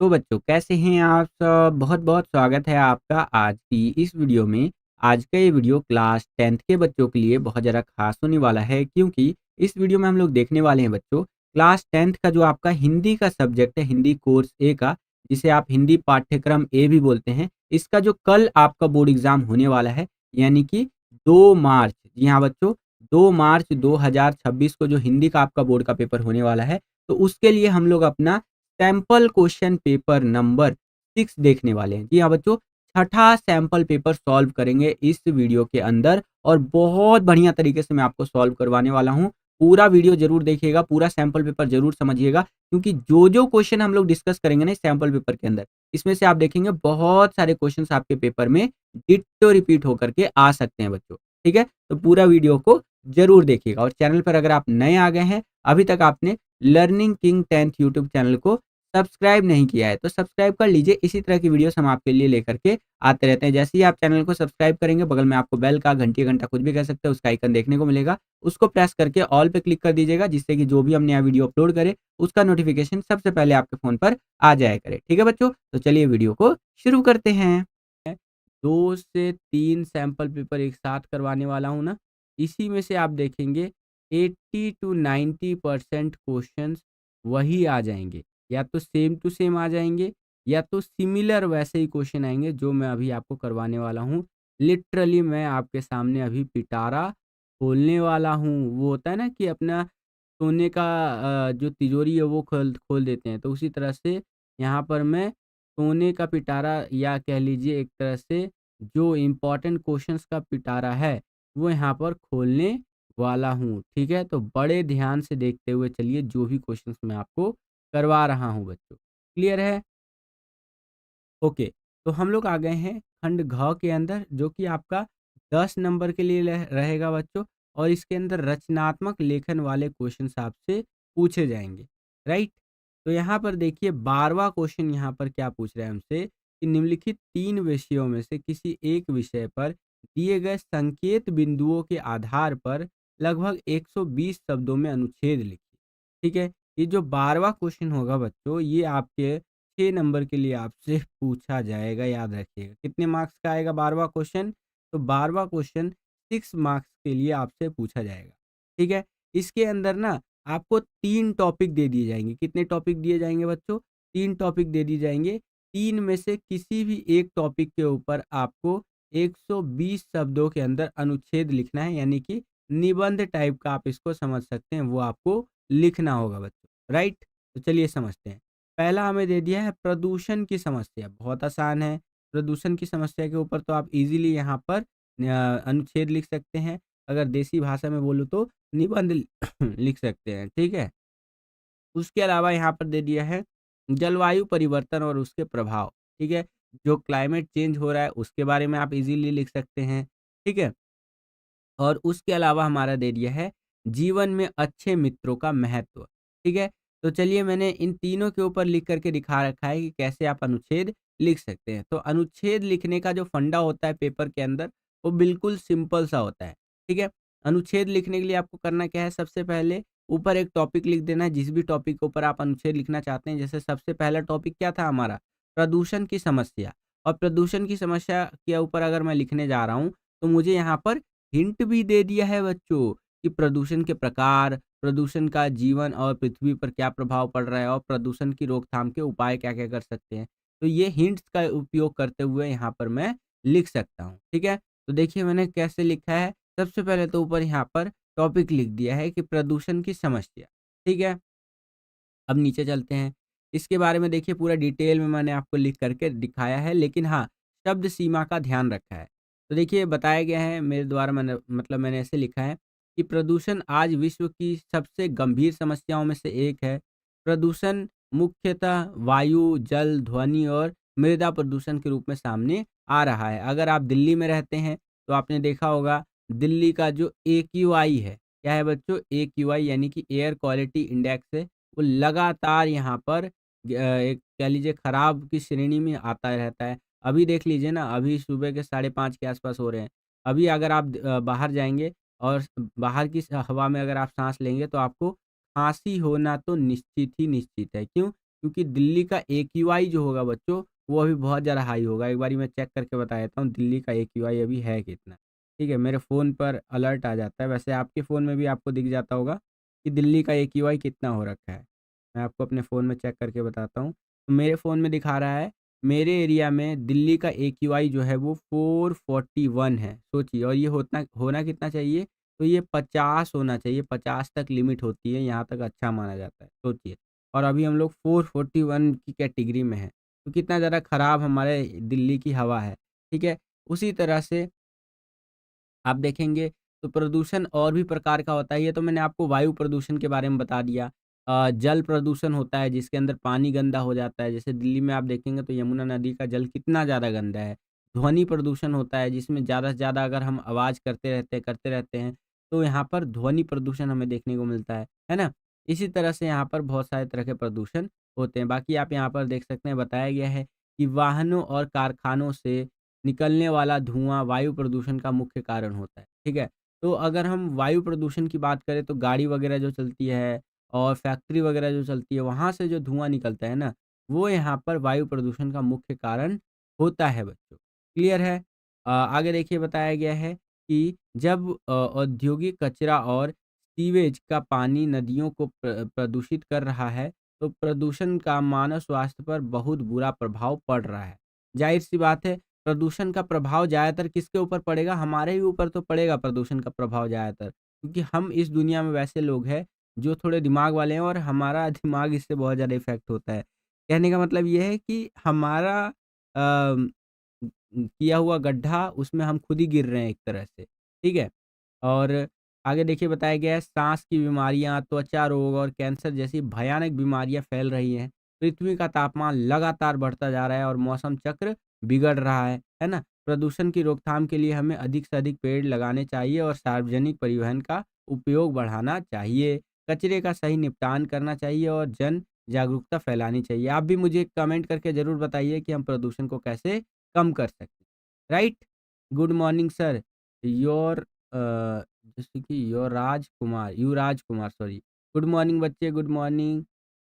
तो बच्चों कैसे हैं आप सब? बहुत-बहुत स्वागत है आपका आज की इस वीडियो में। आज का ये वीडियो क्लास 10th के बच्चों के लिए बहुत ज़्यादा ख़ास होने वाला है क्योंकि इस वीडियो में हम लोग देखने वाले हैं बच्चों क्लास 10th का जो आपका हिंदी का सब्जेक्ट है, हिंदी कोर्स ए का, जिसे आप हिंदी पाठ्यक्रम ए भी बोलते हैं, इसका जो कल आपका बोर्ड एग्ज़ाम होने वाला है, यानी कि 2 मार्च। जी हाँ बच्चों, 2 मार्च 2026 को जो हिंदी का आपका बोर्ड का पेपर होने वाला है, तो उसके लिए हम लोग अपना सैंपल क्वेश्चन पेपर नंबर 6 देखने वाले हैं। जी हाँ बच्चों, छठा सैंपल पेपर सॉल्व करेंगे इस वीडियो के अंदर और बहुत बढ़िया तरीके से मैं आपको सॉल्व करवाने वाला हूँ। पूरा वीडियो ज़रूर देखिएगा, पूरा सैंपल पेपर ज़रूर समझिएगा क्योंकि जो-जो क्वेश्चन हम लोग डिस्कस करेंगे ना इस सैंपल पेपर के अंदर, इसमें से आप देखेंगे बहुत सारे क्वेश्चन्स आपके पेपर में डिट्टो रिपीट होकर के आ सकते हैं बच्चों। ठीक है? तो पूरा वीडियो को ज़रूर देखिएगा और चैनल पर अगर आप नए आ गए हैं, अभी तक आपने learning king 10th YouTube channel को सब्सक्राइब नहीं किया है तो सब्सक्राइब कर लीजिए। इसी तरह की वीडियोस हम आपके लिए लेकर के आते रहते हैं। जैसे ही आप चैनल को सब्सक्राइब करेंगे, बगल में आपको बेल का घंटी घंटा कुछ भी कह सकते हैं, उसका आइकन देखने को मिलेगा। उसको प्रेस करके ऑल पे क्लिक कर दीजिएगा जिससे कि जो भी हम नया वीडियो अपलोड करें उसका नोटिफिकेशन सबसे पहले आपके फ़ोन पर आ जाया करे। ठीक है बच्चों? तो चलिए वीडियो को शुरू करते हैं। 2 से 3 सैंपल पेपर एक साथ करवाने वाला हूँ ना, इसी में से आप देखेंगे 80 टू 90% क्वेश्चंस वही आ जाएँगे। या तो सेम टू सेम आ जाएँगे या तो सिमिलर वैसे ही क्वेश्चन आएँगे जो मैं अभी आपको करवाने वाला हूँ। लिटरली मैं आपके सामने अभी पिटारा खोलने वाला हूँ। वो होता है ना कि अपना सोने का जो तिजोरी है वो खोल खोल देते हैं। तो उसी तरह से यहाँ पर मैं सोने का पिटारा या कह लीजिए एक तरह से जो इम्पोर्टेंट क्वेश्चंस का पिटारा है, वो यहाँ पर खोलने वाला हूँ। ठीक है? तो बड़े ध्यान से देखते हुए चलिए जो भी क्वेश्चंस मैं आपको करवा रहा हूँ बच्चों। क्लियर है? ओके, तो हम लोग आ गए हैं खंड घ के अंदर जो कि आपका 10 नंबर के लिए रहेगा बच्चों और इसके अंदर रचनात्मक लेखन वाले क्वेश्चंस आपसे पूछे जाएँगे, राइट? तो यहाँ पर देखिए 12वां क्वेश्चन यहाँ पर क्या पूछ रहा है हमसे कि निम्नलिखित 3 विषयों में से किसी एक विषय पर दिए गए संकेत बिंदुओं के आधार पर लगभग 120 शब्दों में अनुच्छेद लिखिए। ठीक है? ये जो 12वां क्वेश्चन होगा बच्चों, ये आपके 6 नंबर के लिए आपसे पूछा जाएगा, याद रखिएगा। कितने मार्क्स का आएगा 12वां क्वेश्चन? तो 12वां क्वेश्चन 6 मार्क्स के लिए आपसे पूछा जाएगा। ठीक है? इसके अंदर ना आपको 3 टॉपिक दे दिए जाएँगे। कितने टॉपिक दिए जाएँगे बच्चों? 3 टॉपिक दे दिए जाएँगे। 3 में से किसी भी एक टॉपिक के ऊपर आपको 120 शब्दों के अंदर अनुच्छेद लिखना है, यानी कि निबंध टाइप का आप इसको समझ सकते हैं, वो आपको लिखना होगा बच्चों, राइट? तो चलिए समझते हैं। पहला हमें दे दिया है प्रदूषण की समस्या, बहुत आसान है। प्रदूषण की समस्या के ऊपर तो आप इजीली यहाँ पर अनुच्छेद लिख सकते हैं। अगर देसी भाषा में बोलूँ तो निबंध लिख सकते हैं, ठीक है? उसके अलावा यहाँ पर दे दिया है जलवायु परिवर्तन और उसके प्रभाव, ठीक है? जो क्लाइमेट चेंज हो रहा है उसके बारे में आप इजीली लिख सकते हैं, ठीक है? और उसके अलावा हमारा दे दिया है जीवन में अच्छे मित्रों का महत्व, ठीक है? तो चलिए मैंने इन तीनों के ऊपर लिख कर के दिखा रखा है कि कैसे आप अनुच्छेद लिख सकते हैं। तो अनुच्छेद लिखने का जो फंडा होता है पेपर के अंदर, वो बिल्कुल सिंपल सा होता है, ठीक है? अनुच्छेद लिखने के लिए आपको करना क्या है, सबसे पहले ऊपर एक टॉपिक लिख देना है, जिस भी टॉपिक के ऊपर आप अनुच्छेद लिखना चाहते हैं। जैसे सबसे पहला टॉपिक क्या था हमारा? प्रदूषण की समस्या। और प्रदूषण की समस्या के ऊपर अगर मैं लिखने जा रहा हूँ, तो मुझे यहाँ पर हिंट भी दे दिया है बच्चों कि प्रदूषण के प्रकार, प्रदूषण का जीवन और पृथ्वी पर क्या प्रभाव पड़ रहा है और प्रदूषण की रोकथाम के उपाय क्या-क्या कर सकते हैं। तो ये हिंट्स का उपयोग करते हुए यहाँ पर मैं लिख सकता हूँ, ठीक है? तो देखिए मैंने कैसे लिखा है, सबसे पहले तो ऊपर यहाँ पर टॉपिक लिख दिया है कि प्रदूषण की समस्या, ठीक है? अब नीचे चलते हैं। इसके बारे में देखिए पूरा डिटेल में मैंने आपको लिख करके दिखाया है, लेकिन हाँ, शब्द सीमा का ध्यान रखा है। तो देखिए बताया गया है मेरे द्वारा, मैंने ऐसे लिखा है कि प्रदूषण आज विश्व की सबसे गंभीर समस्याओं में से एक है। प्रदूषण मुख्यतः वायु, जल, ध्वनि और मृदा प्रदूषण के रूप में सामने आ रहा है। अगर आप दिल्ली में रहते हैं, तो आपने देखा होगा दिल्ली का जो एक्यूआई है, क्या है बच्चों? एक्यूआई यानी कि एयर क्वालिटी इंडेक्स है। वो लगातार यहाँ पर एक कह लीजिए खराब की श्रेणी में आता रहता है। अभी देख लीजिए ना, अभी सुबह के 5:30 के आस-पास हो रहे हैं। अभी अगर आप बाहर जाएँगे और बाहर की हवा में अगर आप साँस लेंगे तो आपको खाँसी होना तो निश्चित ही निश्चित है। क्यों? क्योंकि दिल्ली का AQI जो होगा बच्चों, वो अभी बहुत ज़्यादा हाई होगा। एक बारी मैं चेक करके बता देता हूँ दिल्ली का AQI अभी है कितना। ठीक है, मेरे फ़ोन पर अलर्ट आ जाता है, वैसे आपके फ़ोन में भी आपको दिख जाता होगा कि दिल्ली का AQI कितना हो रखा है। मैं आपको अपने फ़ोन में चेक करके बताता हूँ। तो मेरे फ़ोन में दिखा रहा है, मेरे एरिया में दिल्ली का AQI जो है वो 441 है, सोचिए। और ये होतना होना कितना चाहिए? तो ये 50 होना चाहिए, 50 तक लिमिट होती है, यहाँ तक अच्छा माना जाता है, सोचिए। और अभी हम लोग 441 की कैटेगरी में हैं, तो कितना ज़्यादा खराब हमारे दिल्ली की हवा है, ठीक है? उसी तरह से आप देखेंगे तो प्रदूषण और भी प्रकार का होता है। ये तो मैंने आपको वायु प्रदूषण के बारे में बता दिया। जल प्रदूषण होता है जिसके अंदर पानी गंदा हो जाता है। जैसे दिल्ली में आप देखेंगे तो यमुना नदी का जल कितना ज़्यादा गंदा है। ध्वनि प्रदूषण होता है जिसमें ज़्यादा से ज़्यादा अगर हम आवाज़ करते रहते हैं तो यहाँ पर ध्वनि प्रदूषण हमें देखने को मिलता है ना? इसी तरह से यहाँ पर बहुत सारे तरह के प्रदूषण होते हैं। बाकी आप यहाँ पर देख सकते हैं, बताया गया है कि वाहनों और कारखानों से निकलने वाला धुआँ वायु प्रदूषण का मुख्य कारण होता है, ठीक है? तो अगर हम वायु प्रदूषण की बात करें तो गाड़ी वगैरह जो चलती है और फैक्ट्री वगैरह जो चलती है, वहाँ से जो धुआँ निकलता है ना, वो यहाँ पर वायु प्रदूषण का मुख्य कारण होता है बच्चों। क्लियर है? आगे देखिए बताया गया है कि जब औद्योगिक कचरा और सीवेज का पानी नदियों को प्रदूषित कर रहा है, तो प्रदूषण का मानव स्वास्थ्य पर बहुत बुरा प्रभाव पड़ रहा है। ज़ाहिर-सी बात है, प्रदूषण का प्रभाव ज़्यादातर किसके ऊपर पड़ेगा? हमारे ही ऊपर तो पड़ेगा प्रदूषण का प्रभाव ज़्यादातर। क्योंकि हम इस दुनिया में वैसे लोग हैं जो थोड़े दिमाग वाले हैं और हमारा दिमाग इससे बहुत ज़्यादा इफ़ेक्ट होता है। कहने का मतलब ये है कि हमारा किया हुआ गड्ढा उसमें हम खुद ही गिर रहे हैं एक तरह से, ठीक है? और आगे देखिए बताया गया है साँस की बीमारियाँ, त्वचा रोग और कैंसर जैसी भयानक बीमारियाँ फैल रही हैं। पृथ्वी का तापमान लगातार बढ़ता जा रहा है और मौसम चक्र बिगड़ रहा है ना? प्रदूषण की रोकथाम के लिए हमें अधिक से अधिक पेड़ लगाने चाहिए और सार्वजनिक परिवहन का उपयोग बढ़ाना चाहिए। कचरे का सही निपटान करना चाहिए और जन जागरूकता फैलानी चाहिए। आप भी मुझे कमेंट करके ज़रूर बताइए कि हम प्रदूषण को कैसे कम कर सकते हैं, right? Good morning sir, your जैसे कि युवराज कुमार सॉरी। गुड मॉर्निंग बच्चे, गुड मॉर्निंग।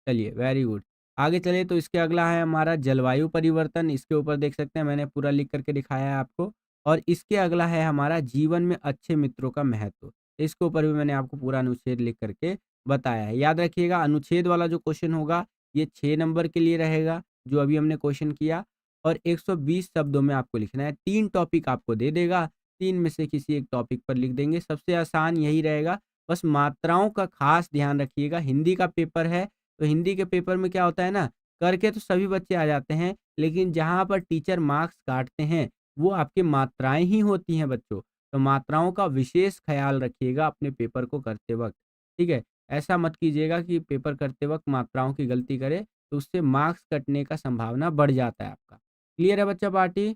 चलिए वेरी गुड। आगे चलिए तो इसके अगला है हमारा जलवायु परिवर्तन, इसके ऊपर देख सकते हैं मैंने पूरा लिख करके दिखाया है आपको। और इसके अगला है हमारा जीवन में अच्छे मित्रों का महत्व। इसके ऊपर भी मैंने आपको पूरा अनुच्छेद लिख करके बताया है। याद रखिएगा अनुच्छेद वाला जो क्वेश्चन होगा ये 6 नंबर के लिए रहेगा, जो अभी हमने क्वेश्चन किया। और 120 शब्दों में आपको लिखना है। 3 टॉपिक आपको दे देगा, 3 में से किसी एक टॉपिक पर लिख देंगे। सबसे आसान यही रहेगा, बस मात्राओं का खास ध्यान रखिएगा। हिंदी का पेपर है तो हिंदी के पेपर में क्या होता है ना, करके तो सभी बच्चे आ जाते हैं, लेकिन जहाँ पर टीचर मार्क्स काटते हैं, वो आपकी मात्राएँ ही होती हैं बच्चों। तो मात्राओं का विशेष ख़्याल रखिएगा अपने पेपर को करते वक़्त, ठीक है? ऐसा मत कीजिएगा कि पेपर करते वक़्त मात्राओं की गलती करें, तो उससे मार्क्स कटने का संभावना बढ़ जाता है आपका। क्लियर है बच्चा पार्टी?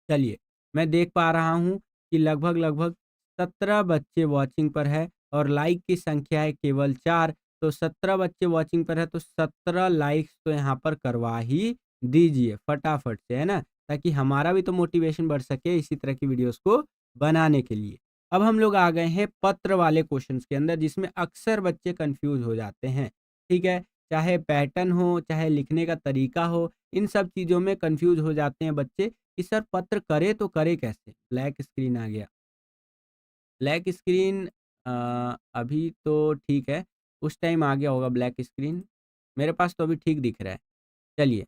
चलिए, मैं देख पा रहा हूँ कि लगभग-लगभग 17 बच्चे वॉचिंग पर है और लाइक की संख्या है केवल 4। तो 17 बच्चे वॉचिंग पर है तो 17 लाइक्स तो यहाँ पर करवा ही दीजिए फटाफट से, है ना? ताकि हमारा भी तो मोटिवेशन बढ़ सके इसी तरह की वीडियोज़ को बनाने के लिए। अब हम लोग आ गए हैं पत्र वाले क्वेश्चन्स के अंदर जिसमें अक्सर बच्चे कन्फ्यूज़ हो जाते हैं, ठीक है? चाहे पैटर्न हो, चाहे लिखने का तरीका हो, इन सब चीज़ों में कन्फ्यूज़ हो जाते हैं बच्चे कि सर पत्र करे तो करे कैसे? ब्लैक स्क्रीन आ गया। ब्लैक स्क्रीन अभी तो ठीक है, उस टाइम आ गया होगा ब्लैक स्क्रीन। मेरे पास तो अभी ठीक दिख रहा है। चलिए,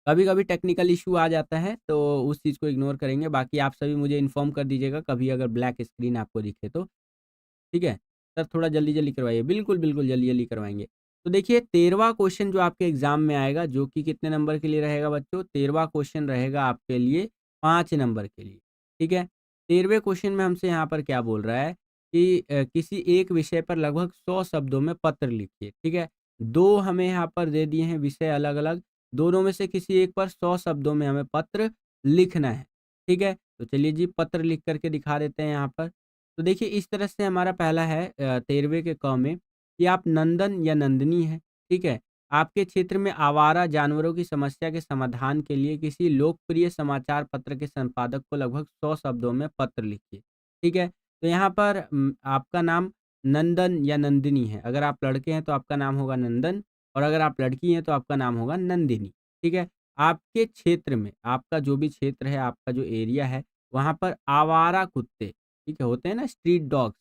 कभी-कभी टेक्निकल इश्यू आ जाता है तो उस चीज़ को इग्नोर करेंगे। बाकी आप सभी मुझे इन्फॉर्म कर दीजिएगा कभी अगर ब्लैक स्क्रीन आपको दिखे तो। ठीक है? सर थोड़ा जल्दी-जल्दी करवाइए। बिल्कुल, बिल्कुल जल्दी-जल्दी करवाएँगे। तो देखिए 13वां क्वेश्चन जो आपके एग्ज़ाम में आएगा जो कि कितने नंबर के लिए रहेगा बच्चों? 13वां क्वेश्चन रहेगा आपके लिए 5 नंबर के लिए। ठीक है? 13वें क्वेश्चन में हमसे यहाँ पर क्या बोल रहा है कि किसी एक विषय पर लगभग 100 शब्दों में पत्र लिखिए। ठीक है? 2 हमें यहाँ पर दे दिए हैं विषय अलग-अलग, दोनों में से किसी एक पर 100 शब्दों में हमें पत्र लिखना है। ठीक है? तो चलिए जी पत्र लिख कर के दिखा देते हैं यहाँ पर। तो देखिए इस तरह से हमारा पहला है 13वें के क में कि आप नंदन या नंदिनी हैं, ठीक है? आपके क्षेत्र में आवारा जानवरों की समस्या के समाधान के लिए किसी लोकप्रिय समाचार पत्र के संपादक को लगभग 100 शब्दों में पत्र लिखिए, ठीक है? तो यहाँ पर आपका नाम नंदन या नंदिनी है। अगर आप लड़के हैं तो आपका नाम होगा नंदन और अगर आप लड़की हैं तो आपका नाम होगा नंदिनी, ठीक है? आपके क्षेत्र में, आपका जो भी क्षेत्र है, आपका जो एरिया है, वहाँ पर आवारा कुत्ते, ठीक है, होते हैं ना स्ट्रीट डॉग्स,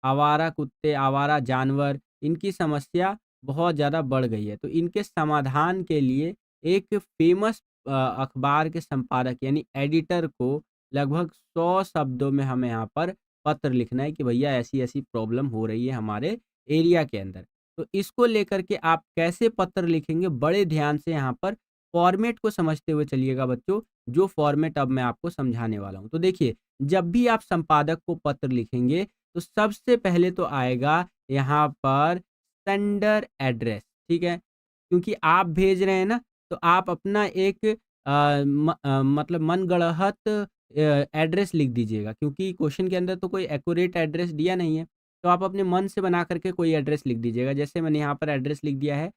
आवारा कुत्ते, आवारा जानवर, इनकी समस्या बहुत ज़्यादा बढ़ गई है। तो इनके समाधान के लिए एक फ़ेमस अखबार के संपादक यानी एडिटर को लगभग 100 शब्दों में हमें यहाँ पर पत्र लिखना है कि भैया ऐसी-ऐसी प्रॉब्लम हो रही है हमारे एरिया के अंदर। तो इसको लेकर के आप कैसे पत्र लिखेंगे, बड़े ध्यान से यहाँ पर फॉर्मेट को समझते हुए चलिएगा बच्चों, जो फॉर्मेट अब मैं आपको समझाने वाला हूँ। तो देखिए, जब भी आप संपादक को पत्र लिखेंगे, तो सबसे पहले तो आएगा यहाँ पर सेंडर एड्रेस, ठीक है? क्योंकि आप भेज रहे हैं ना, तो आप अपना एक मतलब मनगढ़ंत एड्रेस लिख दीजिएगा क्योंकि क्वेश्चन के अंदर तो कोई एक्यूरेट एड्रेस दिया नहीं है। तो आप अपने मन से बना करके कोई एड्रेस लिख दीजिएगा। जैसे मैंने यहाँ पर एड्रेस लिख दिया है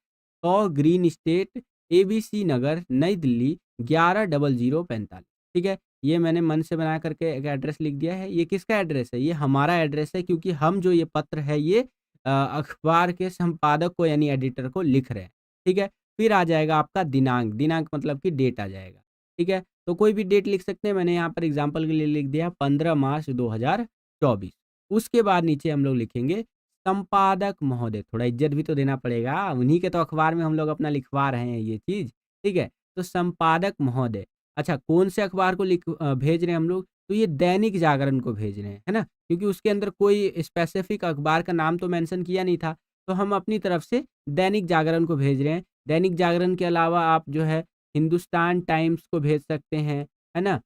100 ग्रीन स्टेट, एबीसी नगर, नई दिल्ली 110045, ठीक है? ये मैंने मन से बना करके एक एड्रेस लिख दिया है। ये किसका एड्रेस है? ये हमारा एड्रेस है क्योंकि हम जो ये पत्र है ये अखबार के संपादक को यानी एडिटर को लिख रहे हैं, ठीक है? फिर आ जाएगा आपका दिनांक, दिनांक मतलब कि डेट आ जाएगा, ठीक है? तो कोई भी डेट लिख सकते हैं, मैंने यहाँ पर एग्ज़ाम्पल के लिए लिख दिया 15 मार्च 2024। उसके बाद नीचे हम लोग लिखेंगे संपादक महोदय, थोड़ा इज़्ज़त भी तो देना पड़ेगा, उन्हीं के तो अखबार में हम लोग अपना लिखवा रहे हैं ये चीज़, ठीक है? तो संपादक महोदय, अच्छा कौन से अखबार को भेज रहे हैं हम लोग? तो ये दैनिक जागरण को भेज रहे हैं, है ना? क्योंकि उसके अंदर कोई स्पेसिफ़िक अखबार का नाम तो मेंशन किया नहीं था, तो हम अपनी तरफ से दैनिक जागरण को भेज रहे हैं। दैनिक जागरण के अलावा आप जो है हिंदुस्तान टाइम्स को भेज सकते हैं, है ना?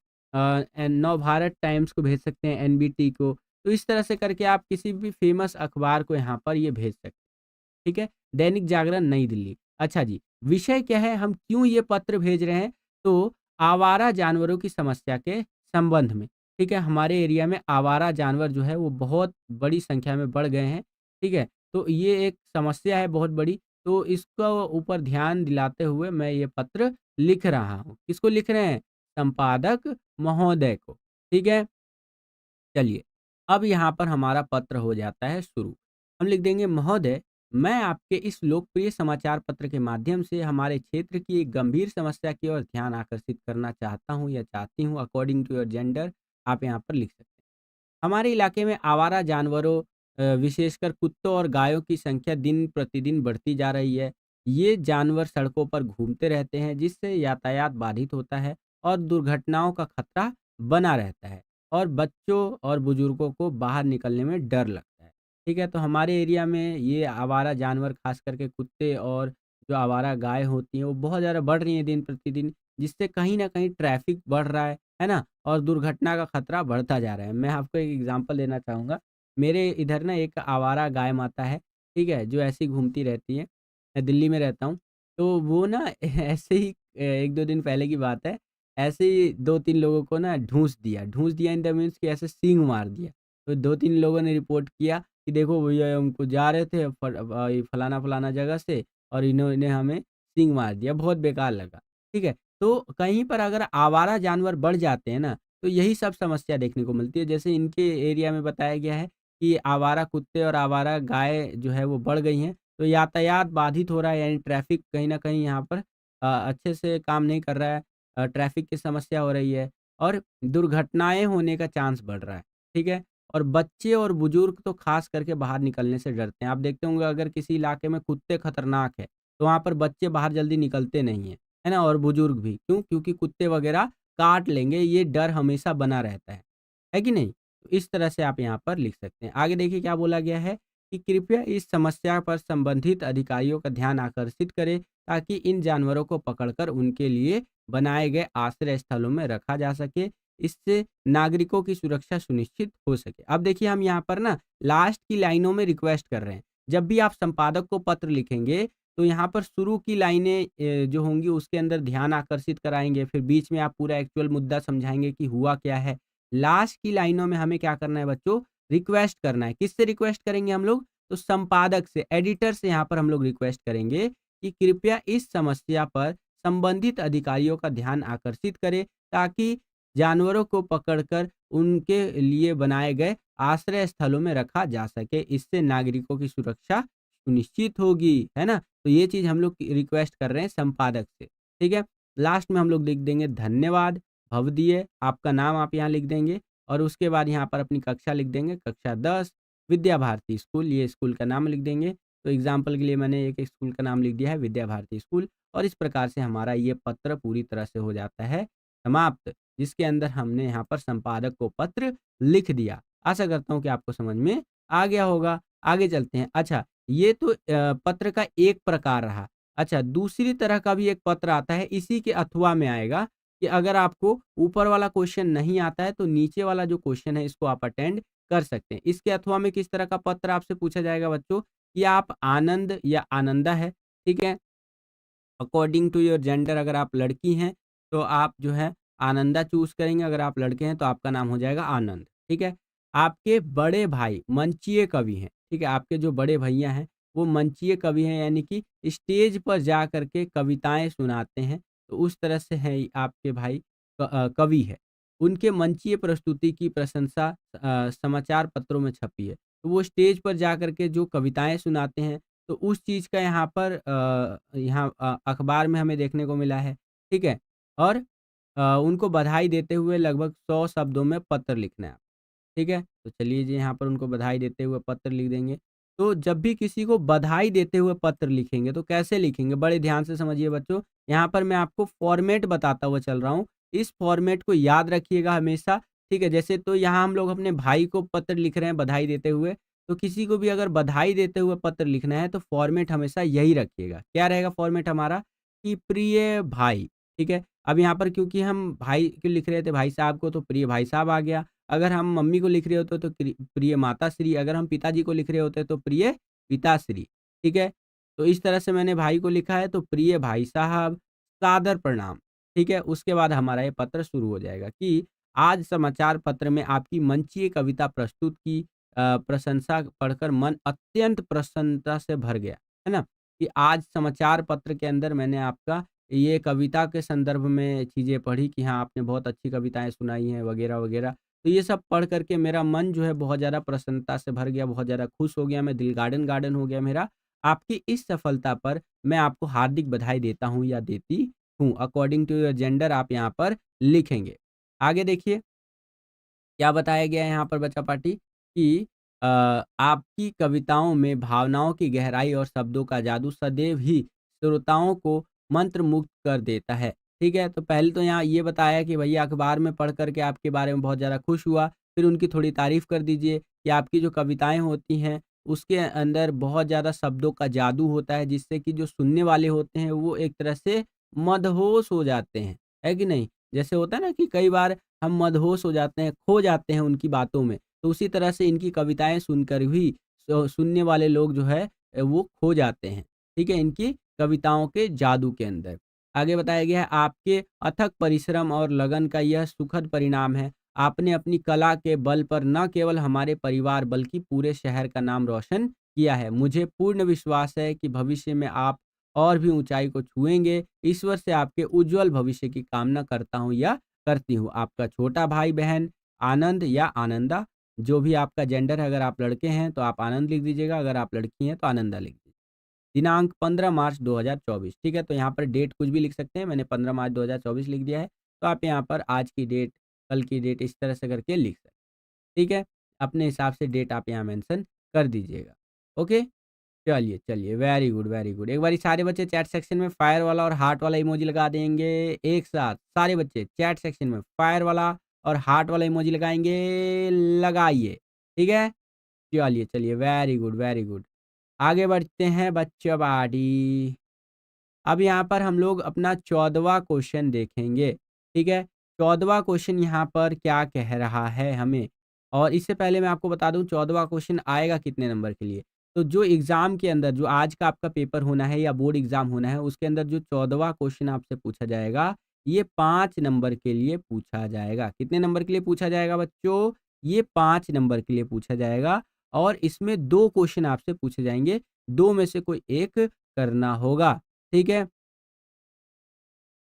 नवभारत टाइम्स को भेज सकते हैं, एनबीटी को। तो इस तरह से करके आप किसी भी फ़ेमस अखबार को यहाँ पर ये भेज सकते हैं, ठीक है? दैनिक जागरण नई दिल्ली। अच्छा जी, विषय क्या है, हम क्यों ये पत्र भेज रहे हैं? तो आवारा जानवरों की समस्या के संबंध में, ठीक है? हमारे एरिया में आवारा जानवर जो है वो बहुत बड़ी संख्या में बढ़ गए हैं, ठीक है? तो ये एक समस्या है बहुत बड़ी, तो इसको ऊपर ध्यान दिलाते हुए मैं ये पत्र लिख रहा हूँ। किसको लिख रहे हैं? संपादक महोदय को, ठीक है? चलिए, अब यहाँ पर हमारा पत्र हो जाता है शुरू। हम लिख देंगे महोदय, मैं आपके इस लोकप्रिय समाचार पत्र के माध्यम से हमारे क्षेत्र की एक गंभीर समस्या की ओर ध्यान आकर्षित करना चाहता हूँ या चाहती हूँ अकॉर्डिंग टू योर जेंडर, आप यहाँ पर लिख सकते हैं। हमारे इलाके में आवारा जानवरों विशेषकर कुत्तों और गायों की संख्या दिन प्रतिदिन बढ़ती जा रही है। ये जानवर सड़कों पर घूमते रहते हैं जिससे यातायात बाधित होता है और दुर्घटनाओं का खतरा बना रहता है और बच्चों और बुजुर्गों को बाहर निकलने में डर लगता है। ठीक है, तो हमारे एरिया में ये आवारा जानवर खास करके कुत्ते और जो आवारा गाय होती हैं वो बहुत ज़्यादा बढ़ रही हैं दिन प्रतिदिन, जिससे कहीं न कहीं ट्रैफ़िक बढ़ रहा है ना? और दुर्घटना का खतरा बढ़ता जा रहा है। मैं आपको एक एग्ज़ाम्पल देना चाहूँगा। मेरे इधर ना एक आवारा गाय माता है, ठीक है? जो ऐसे ही घूमती रहती है। मैं दिल्ली में रहता हूँ। तो वो ना ऐसे ही 1-2 दिन पहले की बात है, ऐसे ही 2-3 लोगों को ना ठूँस दिया इन द मीन्स कि ऐसे सींग मार दिया। तो 2-3 लोगों ने रिपोर्ट किया कि देखो भैया हमको जा रहे थे ये फलाना-फलाना जगह से और इन्होंने हमें सींग मार दिया, बहुत बेकार लगा। ठीक है? तो कहीं पर अगर आवारा जानवर बढ़ जाते हैं ना, तो यही सब समस्या देखने को मिलती है। जैसे इनके एरिया में बताया गया है कि आवारा कुत्ते और आवारा गाय जो है वो बढ़ गई हैं, तो यातायात बाधित हो रहा है यानी ट्रैफ़िक कहीं न कहीं यहाँ पर अच्छे से काम नहीं कर रहा है। ट्रैफ़िक की समस्या हो रही है और दुर्घटनाएँ होने का चांस बढ़ रहा है, ठीक है? और बच्चे और बुजुर्ग तो ख़ास करके बाहर निकलने से डरते हैं। आप देखते होंगे अगर किसी इलाके में कुत्ते खतरनाक है, तो वहाँ पर बच्चे बाहर जल्दी निकलते नहीं हैं। है ना? और बुजुर्ग भी। क्यों? क्योंकि कुत्ते वगैरह काट लेंगे, ये डर हमेशा बना रहता है कि नहीं? तो इस तरह से आप यहाँ पर लिख सकते हैं। आगे देखिए क्या बोला गया है कि कृपया इस समस्या पर संबंधित अधिकारियों का ध्यान आकर्षित करें ताकि इन जानवरों को पकड़कर उनके लिए बनाए गए आश्रय स्थलों में रखा जा सके। इससे नागरिकों की सुरक्षा सुनिश्चित हो सके। अब देखिए हम यहाँ पर ना लास्ट की लाइनों में रिक्वेस्ट कर रहे हैं। जब भी आप संपादक को पत्र लिखेंगे तो यहाँ पर शुरू की लाइनें जो होंगी उसके अंदर ध्यान आकर्षित कराएँगे, फिर बीच में आप पूरा एक्चुअल मुद्दा समझाएँगे कि हुआ क्या है। लास्ट की लाइनों में हमें क्या करना है बच्चों, रिक्वेस्ट करना है। किससे रिक्वेस्ट करेंगे हम लोग? तो संपादक से, एडिटर से यहाँ पर हम लोग रिक्वेस्ट करेंगे कि कृपया इस समस्या पर संबंधित अधिकारियों का ध्यान आकर्षित करें ताकि जानवरों को पकड़कर उनके लिए बनाए गए आश्रय स्थलों में रखा जा सके। इससे नागरिकों की सुरक्षा सुनिश्चित होगी, है ना? तो ये चीज़ हम लोग रिक्वेस्ट कर रहे हैं संपादक से, ठीक है? लास्ट में हम लोग लिख देंगे धन्यवाद, भवदीय, आपका नाम आप यहाँ लिख देंगे और उसके बाद यहाँ पर अपनी कक्षा लिख देंगे, कक्षा 10 विद्या भारती स्कूल, ये स्कूल का नाम लिख देंगे। तो एग्ज़ाम्पल के लिए मैंने एक स्कूल का नाम लिख दिया है विद्या भारती स्कूल और इस प्रकार से हमारा ये पत्र पूरी तरह से हो जाता है समाप्त, जिसके अंदर हमने यहाँ पर संपादक को पत्र लिख दिया। आशा करता हूँ कि आपको समझ में आ गया होगा। आगे चलते हैं। अच्छा, ये तो पत्र का एक प्रकार रहा। अच्छा, दूसरी तरह का भी एक पत्र आता है, इसी के अथवा में आएगा कि अगर आपको ऊपर वाला क्वेश्चन नहीं आता है, तो नीचे वाला जो क्वेश्चन है इसको आप अटेंड कर सकते हैं। इसके अथवा में किस तरह का पत्र आपसे पूछा जाएगा बच्चों कि आप आनंद या आनंदा है, ठीक है? अकॉर्डिंग टू योर जेंडर अगर आप लड़की हैं, तो आप जो है आनंदा चूज़ करेंगे, अगर आप लड़के हैं तो आपका नाम हो जाएगा आनंद, ठीक है? आपके बड़े भाई मंचीय कवि हैं, ठीक है? आपके जो बड़े भैया हैं, वो मंचीय कवि हैं यानी कि स्टेज पर जा कर के कविताएँ सुनाते हैं, तो उस तरह से हैं आपके भाई कवि है। उनके मंचीय प्रस्तुति की प्रशंसा समाचार पत्रों में छपी है। तो वो स्टेज पर जा कर के जो कविताएँ सुनाते हैं, तो उस चीज़ का यहाँ पर यहाँ अखबार में हमें देखने को मिला है, ठीक है? और उनको बधाई देते हुए लगभग 100 शब्दों में पत्र लिखना है, ठीक है? तो चलिए जी यहाँ पर उनको बधाई देते हुए पत्र लिख देंगे। तो जब भी किसी को बधाई देते हुए पत्र लिखेंगे तो कैसे लिखेंगे? बड़े ध्यान से समझिए बच्चों, यहाँ पर मैं आपको फ़ॉर्मेट बताता हुआ चल रहा हूँ। इस फ़ॉर्मेट को याद रखिएगा हमेशा, ठीक है? जैसे तो यहाँ हम लोग अपने भाई को पत्र लिख रहे हैं बधाई देते हुए, तो किसी को भी अगर बधाई देते हुए पत्र लिखना है तो फ़ॉर्मेट हमेशा यही रखिएगा। क्या रहेगा फ़ॉर्मेट हमारा कि प्रिय भाई, ठीक है? अब यहाँ पर क्योंकि हम भाई क्यों लिख रहे थे भाई साहब को तो प्रिय भाई साहब आ गया। अगर हम मम्मी को लिख रहे होते तो प्रिय माताश्री, अगर हम पिताजी को लिख रहे होते तो प्रिय पिताश्री, ठीक है? तो इस तरह से मैंने भाई को लिखा है तो प्रिय भाई साहब, सादर प्रणाम, ठीक है? उसके बाद हमारा ये पत्र शुरू हो जाएगा कि आज समाचार पत्र में आपकी मंचीय कविता प्रस्तुत की प्रशंसा पढ़कर मन अत्यंत प्रसन्नता से भर गया, है ना? कि आज समाचार पत्र के अंदर मैंने आपका ये कविता के संदर्भ में चीज़ें पढ़ी कि हाँ, आपने बहुत अच्छी कविताएँ सुनाई हैं वगैरह-वगैरह। तो ये सब पढ़ कर के मेरा मन जो है बहुत ज़्यादा प्रसन्नता से भर गया, बहुत ज़्यादा खुश हो गया, मैं दिल गार्डन-गार्डन हो गया मेरा। आपकी इस सफलता पर मैं आपको हार्दिक बधाई देता हूँ या देती हूँ। अकॉर्डिंग टू योर जेंडर आप यहाँ पर लिखेंगे। आगे देखिए क्या बताया गया है यहाँ पर बच्चा पार्टी कि आपकी कविताओं में भावनाओं की गहराई और शब्दों का जादू सदैव ही श्रोताओं को मंत्रमुग्ध कर देता है। ठीक है? तो पहले तो यहाँ ये बताया कि भैया अखबार में पढ़ कर के आपके बारे में बहुत ज़्यादा खुश हुआ, फिर उनकी थोड़ी तारीफ़ कर दीजिए कि आपकी जो कविताएँ होती हैं, उसके अंदर बहुत ज़्यादा शब्दों का जादू होता है, जिससे कि जो सुनने वाले होते हैं, वो एक तरह से मदहोश हो जाते हैं। है कि नहीं? जैसे होता है ना कि कई बार हम मदहोश हो जाते हैं, खो जाते हैं उनकी बातों में। तो उसी तरह से इनकी कविताएँ सुनकर भी सुनने वाले लोग जो है वो खो जाते हैं। ठीक है? इनकी कविताओं के जादू के अंदर। आगे बताया गया है आपके अथक परिश्रम और लगन का यह सुखद परिणाम है। आपने अपनी कला के बल पर न केवल हमारे परिवार बल्कि पूरे शहर का नाम रोशन किया है। मुझे पूर्ण विश्वास है कि भविष्य में आप और भी ऊँचाई को छुएँगे। ईश्वर से आपके उज्ज्वल भविष्य की कामना करता हूँ या करती हूँ। आपका छोटा भाई-बहन आनंद या आनंदा, जो भी आपका जेंडर है, अगर आप लड़के हैं तो आप आनंद लिख दीजिएगा, अगर आप लड़की हैं तो आनंदा लिख दीजिए। दिनांक 15 मार्च 2024, ठीक है? तो यहाँ पर डेट कुछ भी लिख सकते हैं, मैंने 15 मार्च 2024 लिख दिया है। तो आप यहाँ पर आज की डेट, कल की डेट इस तरह से करके लिख सकते हैं, ठीक है? अपने हिसाब से डेट आप यहाँ मेंशन कर दीजिएगा, ओके? चलिए, चलिए, वेरी गुड, वेरी गुड। एक बारी सारे बच्चे चैट सेक्शन में फायर वाला और हार्ट वाला इमोजी लगा देंगे एक साथ। सारे बच्चे चैट सेक्शन में फायर वाला और हार्ट वाला इमोजी लगाएँगे, लगाइए। ठीक है? चलिए, चलिए, वेरी गुड, वेरी गुड। आगे बढ़ते हैं बच्चों पार्टी। अब यहाँ पर हम लोग अपना 14वाँ क्वेश्चन देखेंगे, ठीक है? 14वाँ क्वेश्चन यहाँ पर क्या कह रहा है हमें? और इससे पहले मैं आपको बता दूँ 14वाँ क्वेश्चन आएगा कितने नंबर के लिए? तो जो एग्ज़ाम के अंदर जो आज का आपका पेपर होना है या बोर्ड एग्ज़ाम होना है, उसके अंदर जो 14वाँ क्वेश्चन आपसे पूछा जाएगा, ये 5 नंबर के लिए पूछा जाएगा। कितने नंबर के लिए पूछा जाएगा बच्चों? ये 5 नंबर के लिए पूछा जाएगा और इसमें 2 क्वेश्चन आपसे पूछे जाएँगे, 2 में से कोई एक करना होगा। ठीक है?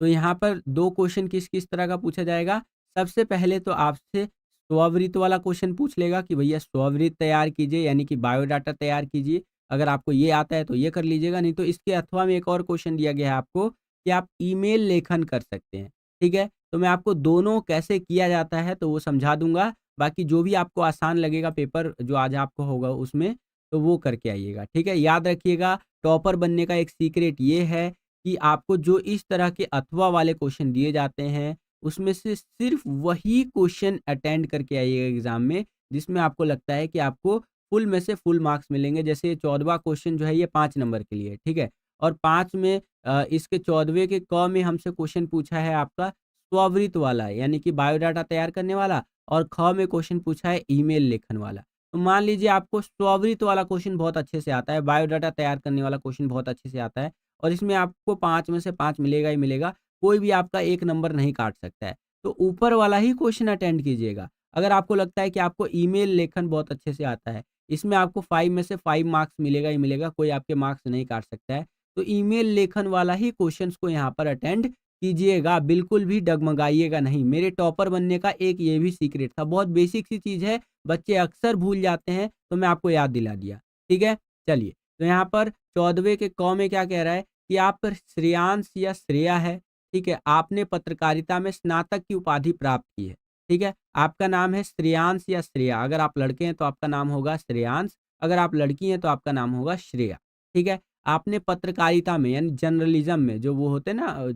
तो यहाँ पर 2 क्वेश्चन किस-किस तरह का पूछा जाएगा? सबसे पहले तो आपसे स्ववृत्त वाला क्वेश्चन पूछ लेगा कि भैया स्ववृत्त तैयार कीजिए, यानी कि बायोडाटा तैयार कीजिए। अगर आपको ये आता है तो ये कर लीजिएगा, नहीं तो इसके अथवा में एक और क्वेश्चन दिया गया है आपको कि आप ईमेल लेखन कर सकते हैं, ठीक है? तो मैं आपको दोनों कैसे किया जाता है तो वो समझा दूँगा। बाकी जो भी आपको आसान लगेगा पेपर जो आज आपको होगा उसमें, तो वो करके आइएगा, ठीक है? याद रखिएगा, टॉपर बनने का एक सीक्रेट ये है कि आपको जो इस तरह के अथवा वाले क्वेश्चन दिए जाते हैं, उसमें से सिर्फ़ वही क्वेश्चन अटेंड करके आइएगा एग्ज़ाम में, जिसमें आपको लगता है कि आपको फुल में से फुल मार्क्स मिलेंगे। जैसे 14वाँ क्वेश्चन जो है ये 5 नंबर के लिए है, ठीक है? और 5 में इसके 14वें के क में हमसे क्वेश्चन पूछा है आपका स्ववृत्त वाला, यानी कि बायोडाटा तैयार करने वाला, और ख में क्वेश्चन पूछा है ईमेल लेखन वाला। तो मान लीजिए आपको स्ववृत्त वाला क्वेश्चन बहुत अच्छे से आता है, बायोडाटा तैयार करने वाला क्वेश्चन बहुत अच्छे से आता है, और इसमें आपको 5 में से 5 मिलेगा ही मिलेगा, कोई भी आपका 1 नंबर नहीं काट सकता है। तो ऊपर वाला ही क्वेश्चन अटेंड कीजिएगा। अगर आपको लगता है कि आपको ईमेल लेखन बहुत अच्छे से आता है, इसमें आपको 5 में से 5 मार्क्स मिलेगा ही मिलेगा, कोई आपके मार्क्स नहीं काट सकता है। तो ईमेल लेखन वाला ही क्वेश्चंस को यहाँ पर अटेंड कीजिएगा, बिल्कुल भी डगमगाइएगा नहीं। मेरे टॉपर बनने का एक ये भी सीक्रेट था, बहुत बेसिक सी चीज़ है, बच्चे अक्सर भूल जाते हैं, तो मैं आपको याद दिला दिया, ठीक है? चलिए, तो यहाँ पर 14वें के क में क्या कह रहा है कि आप श्रेयांश या श्रेया है, ठीक है? आपने पत्रकारिता में स्नातक की उपाधि प्राप्त की है, ठीक है? आपका नाम है श्रेयांश या श्रेया, अगर आप लड़के हैं तो आपका नाम होगा श्रेयांश, अगर आप लड़की हैं तो आपका नाम होगा श्रेया, ठीक है? आपने पत्रकारिता में यानी जर्नलिज़्म में जो वो होते हैं ना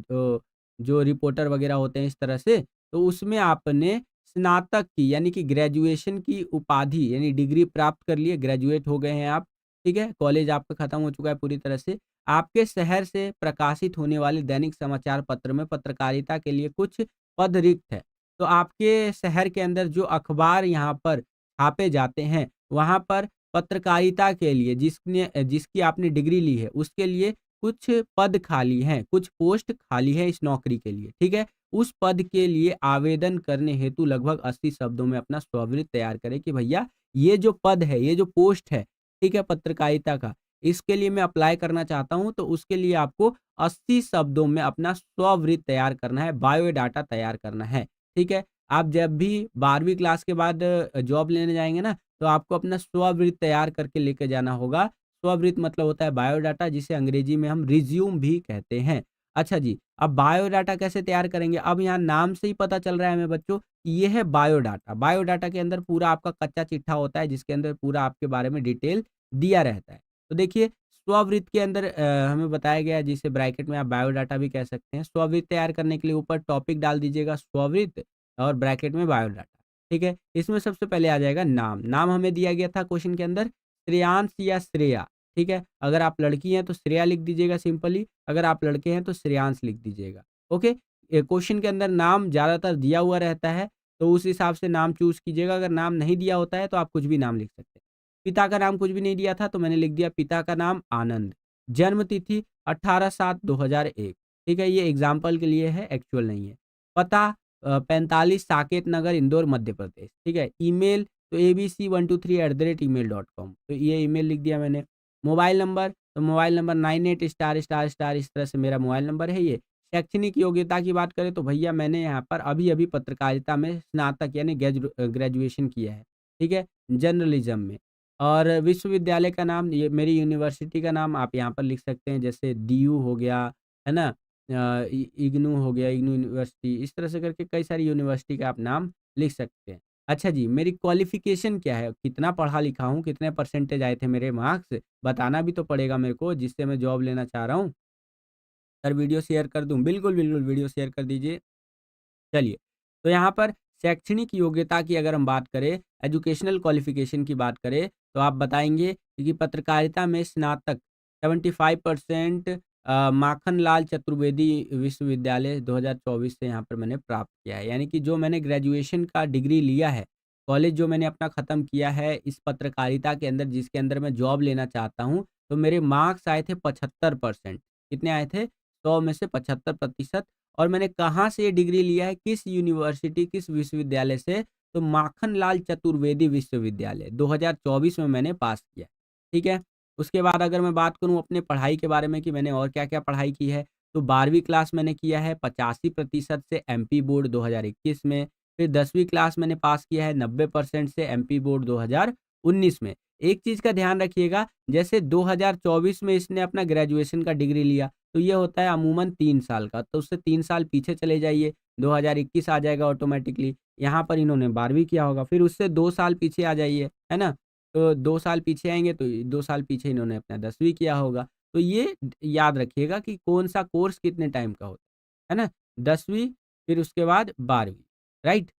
जो रिपोर्टर वगैरह होते हैं इस तरह से, तो उसमें आपने स्नातक की यानी कि ग्रेजुएशन की उपाधि यानी डिग्री प्राप्त कर ली है, ग्रेजुएट हो गए हैं आप, ठीक है? कॉलेज आपका खत्म हो चुका है पूरी तरह से। आपके शहर से प्रकाशित होने वाले दैनिक समाचार पत्र में पत्रकारिता के लिए कुछ पद रिक्त है। तो आपके शहर के अंदर जो अखबार यहाँ पर छापे जाते हैं, वहाँ पर पत्रकारिता के लिए जिसकी आपने डिग्री ली है, उसके लिए कुछ पद खाली हैं, कुछ पोस्ट खाली है इस नौकरी के लिए, ठीक है? उस पद के लिए आवेदन करने हेतु लगभग 80 शब्दों में अपना स्ववृत्त तैयार करें कि भैया ये जो पद है, ये जो पोस्ट है, ठीक है, पत्रकारिता का, इसके लिए मैं अप्लाई करना चाहता हूँ, तो उसके लिए आपको 80 शब्दों में अपना स्ववृत्त तैयार करना है, बायोडाटा तैयार करना है, ठीक है? आप जब भी 12वीं क्लास के बाद जॉब लेने जाएँगे ना, तो आपको अपना स्ववृत्त तैयार करके लेके जाना होगा। स्ववृत्त मतलब होता है बायोडाटा, जिसे अंग्रेजी में हम रिज़्यूम भी कहते हैं। अच्छा जी, अब बायोडाटा कैसे तैयार करेंगे? अब यहाँ नाम से ही पता चल रहा है हमें बच्चों कि ये है बायोडाटा। बायोडाटा के अंदर पूरा आपका कच्चा चिट्ठा होता है, जिसके अंदर पूरा आपके बारे में डिटेल दिया रहता है। तो देखिए, स्ववृत्त के अंदर हमें बताया गया है, जिसे ब्रैकेट में आप बायोडाटा भी कह सकते हैं। स्ववृत्त तैयार करने के लिए ऊपर टॉपिक डाल दीजिएगा स्ववृत्त और ब्रैकेट में बायोडाटा, ठीक है? इसमें सबसे पहले आ जाएगा नाम। नाम हमें दिया गया था क्वेश्चन के अंदर श्रेयांश या श्रेया, ठीक है? अगर आप लड़की हैं तो श्रेया लिख दीजिएगा सिंपली, अगर आप लड़के हैं तो श्रेयांश लिख दीजिएगा, ओके? क्वेश्चन के अंदर नाम ज़्यादातर दिया हुआ रहता है, तो उस हिसाब से नाम चूज़ कीजिएगा। अगर नाम नहीं दिया होता है तो आप कुछ भी नाम लिख सकते हैं। पिता का नाम कुछ भी नहीं दिया था तो मैंने लिख दिया पिता का नाम आनंद। जन्म तिथि 18/7/2001, ठीक है? ये एग्ज़ाम्पल के लिए है, एक्चुअल नहीं है। पता 45 साकेत नगर, इंदौर, मध्य प्रदेश, ठीक है? ईमेल तो abc123@gmail.com, तो ये ईमेल लिख दिया मैंने। मोबाइल नंबर, तो mobile number 98 star star star इस तरह से मेरा मोबाइल नंबर है ये। शैक्षणिक योग्यता की बात करें तो भैया मैंने यहाँ पर अभी-अभी पत्रकारिता में स्नातक यानी ग्रेजुएशन किया है, ठीक है? जर्नलिज़्म में। और विश्वविद्यालय का नाम, ये मेरी यूनिवर्सिटी का नाम आप यहाँ पर लिख सकते हैं, जैसे डीयू हो गया, है ना? इग्नू हो गया, इग्नू यूनिवर्सिटी, इस तरह से करके कई सारी यूनिवर्सिटी का आप नाम लिख सकते हैं। अच्छा जी, मेरी क्वालिफ़िकेशन क्या है? कितना पढ़ा लिखा हूँ? कितने परसेंटेज आए थे मेरे मार्क्स? बताना भी तो पड़ेगा मेरे को, जिससे मैं जॉब लेना चाह रहा हूँ। सर वीडियो शेयर कर दूँ? बिल्कुल, बिल्कुल वीडियो शेयर कर दीजिए। चलिए, तो यहाँ पर शैक्षणिक योग्यता की अगर हम बात करें, एजुकेशनल क्वालिफ़िकेशन की बात करें, तो आप बताएँगे कि पत्रकारिता में स्नातक 75% माखनलाल चतुर्वेदी विश्वविद्यालय 2024 से यहाँ पर मैंने प्राप्त किया है। यानी कि जो मैंने ग्रेजुएशन का डिग्री लिया है, कॉलेज जो मैंने अपना ख़त्म किया है इस पत्रकारिता के अंदर, जिसके अंदर मैं जॉब लेना चाहता हूँ, तो मेरे मार्क्स आए थे 75%। कितने आए थे? 100 में से 75%। और मैंने कहाँ से ये डिग्री लिया है, किस यूनिवर्सिटी, किस विश्वविद्यालय से? तो माखनलाल चतुर्वेदी विश्वविद्यालय 2024 में मैंने पास किया, ठीक है? उसके बाद अगर मैं बात करूँ अपने पढ़ाई के बारे में कि मैंने और क्या-क्या पढ़ाई की है, तो 12वीं क्लास मैंने किया है 85% से एमपी बोर्ड 2021 में, फिर 10वीं क्लास मैंने पास किया है 90% से एमपी बोर्ड 2019 में। एक चीज़ का ध्यान रखिएगा, जैसे 2024 में इसने अपना ग्रेजुएशन का डिग्री लिया, तो ये होता है अमूमन 3 साल का, तो उससे 3 साल पीछे चले जाइए, 2021 आ जाएगा ऑटोमैटिकली। यहाँ पर इन्होंने 12वीं किया होगा, फिर उससे 2 साल पीछे आ जाइए, है ना? तो 2 साल पीछे आएँगे तो 2 साल पीछे इन्होंने अपना 10वीं किया होगा। तो ये याद रखिएगा कि कौन-सा कोर्स कितने टाइम का होता है ना? 10वीं फिर उसके बाद 12वीं, राइट?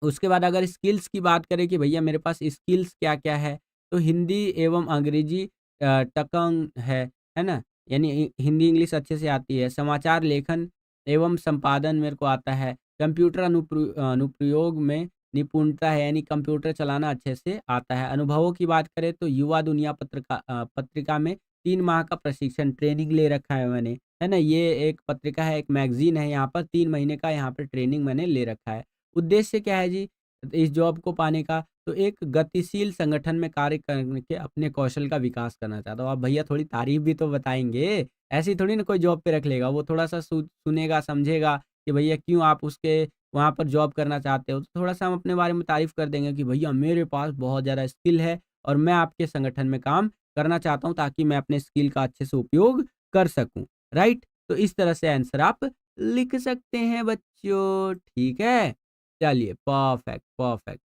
उसके बाद अगर स्किल्स की बात करें कि भैया मेरे पास स्किल्स क्या-क्या है, तो हिंदी एवं अंग्रेजी टकंग है ना? यानी हिंदी, इंग्लिश अच्छे से आती है, समाचार लेखन एवं संपादन मेरे को आता है, कंप्यूटर अनुप्रयोग में निपुणता है, यानी कंप्यूटर चलाना अच्छे से आता है। अनुभवों की बात करें तो युवा दुनिया पत्रिका में 3 माह का प्रशिक्षण ट्रेनिंग ले रखा है मैंने, है ना? ये एक पत्रिका है, एक मैगज़ीन है, यहाँ पर 3 महीने का यहाँ पे ट्रेनिंग मैंने ले रखा है। उद्देश्य क्या है जी इस जॉब को पाने का? तो एक गतिशील संगठन में कार्य करके अपने कौशल का विकास करना चाहता हूँ। अब भैया थोड़ी तारीफ़ भी तो बताएँगे, ऐसे ही थोड़ी ना कोई जॉब पे रख लेगा। वो थोड़ा-सा सुनेगा, समझेगा कि भैया क्यों आप उसके वहाँ पर जॉब करना चाहते हो। तो थोड़ा-सा हम अपने बारे में तारीफ़ कर देंगे कि भैया मेरे पास बहुत ज़्यादा स्किल है और मैं आपके संगठन में काम करना चाहता हूँ ताकि मैं अपने स्किल का अच्छे से उपयोग कर सकूँ, राइट? तो इस तरह से आंसर आप लिख सकते हैं बच्चों, ठीक है? चलिए परफेक्ट, परफेक्ट।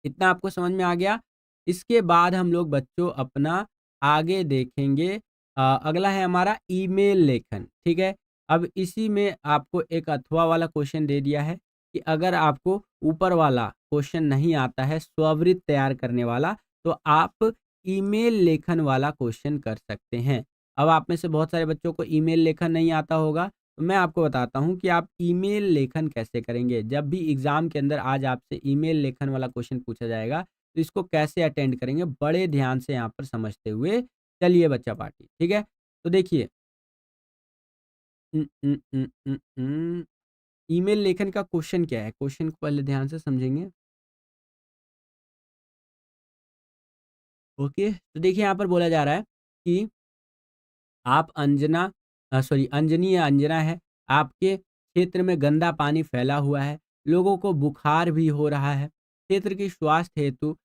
इतना आपको समझ में आ गया? इसके बाद हम लोग बच्चों अपना आगे देखेंगे अगला है हमारा ईमेल लेखन, ठीक है? अब इसी में आपको एक अथवा वाला क्वेश्चन दे दिया है कि अगर आपको ऊपर वाला क्वेश्चन नहीं आता है स्ववृत्त तैयार करने वाला, तो आप ईमेल लेखन वाला क्वेश्चन कर सकते हैं। अब आप में से बहुत सारे बच्चों को ईमेल लेखन नहीं आता होगा, तो मैं आपको बताता हूँ कि आप ईमेल लेखन कैसे करेंगे। जब भी एग्ज़ाम के अंदर आज आपसे ईमेल लेखन वाला क्वेश्चन पूछा जाएगा, तो इसको कैसे अटेंड करेंगे, बड़े ध्यान से यहाँ पर समझते हुए चलिए बच्चा पार्टी, ठीक है? तो देखिए उम उम उम उम ईमेल लेखन का क्वेश्चन क्या है? क्वेश्चन को पहले ध्यान से समझेंगे। ओके, तो देखिए यहाँ पर बोला जा रहा है कि आप अंजनी या अंजना है, आपके क्षेत्र में गंदा पानी फैला हुआ है, लोगों को बुखार भी हो रहा है। क्षेत्र की स्वास्थ्य हेतु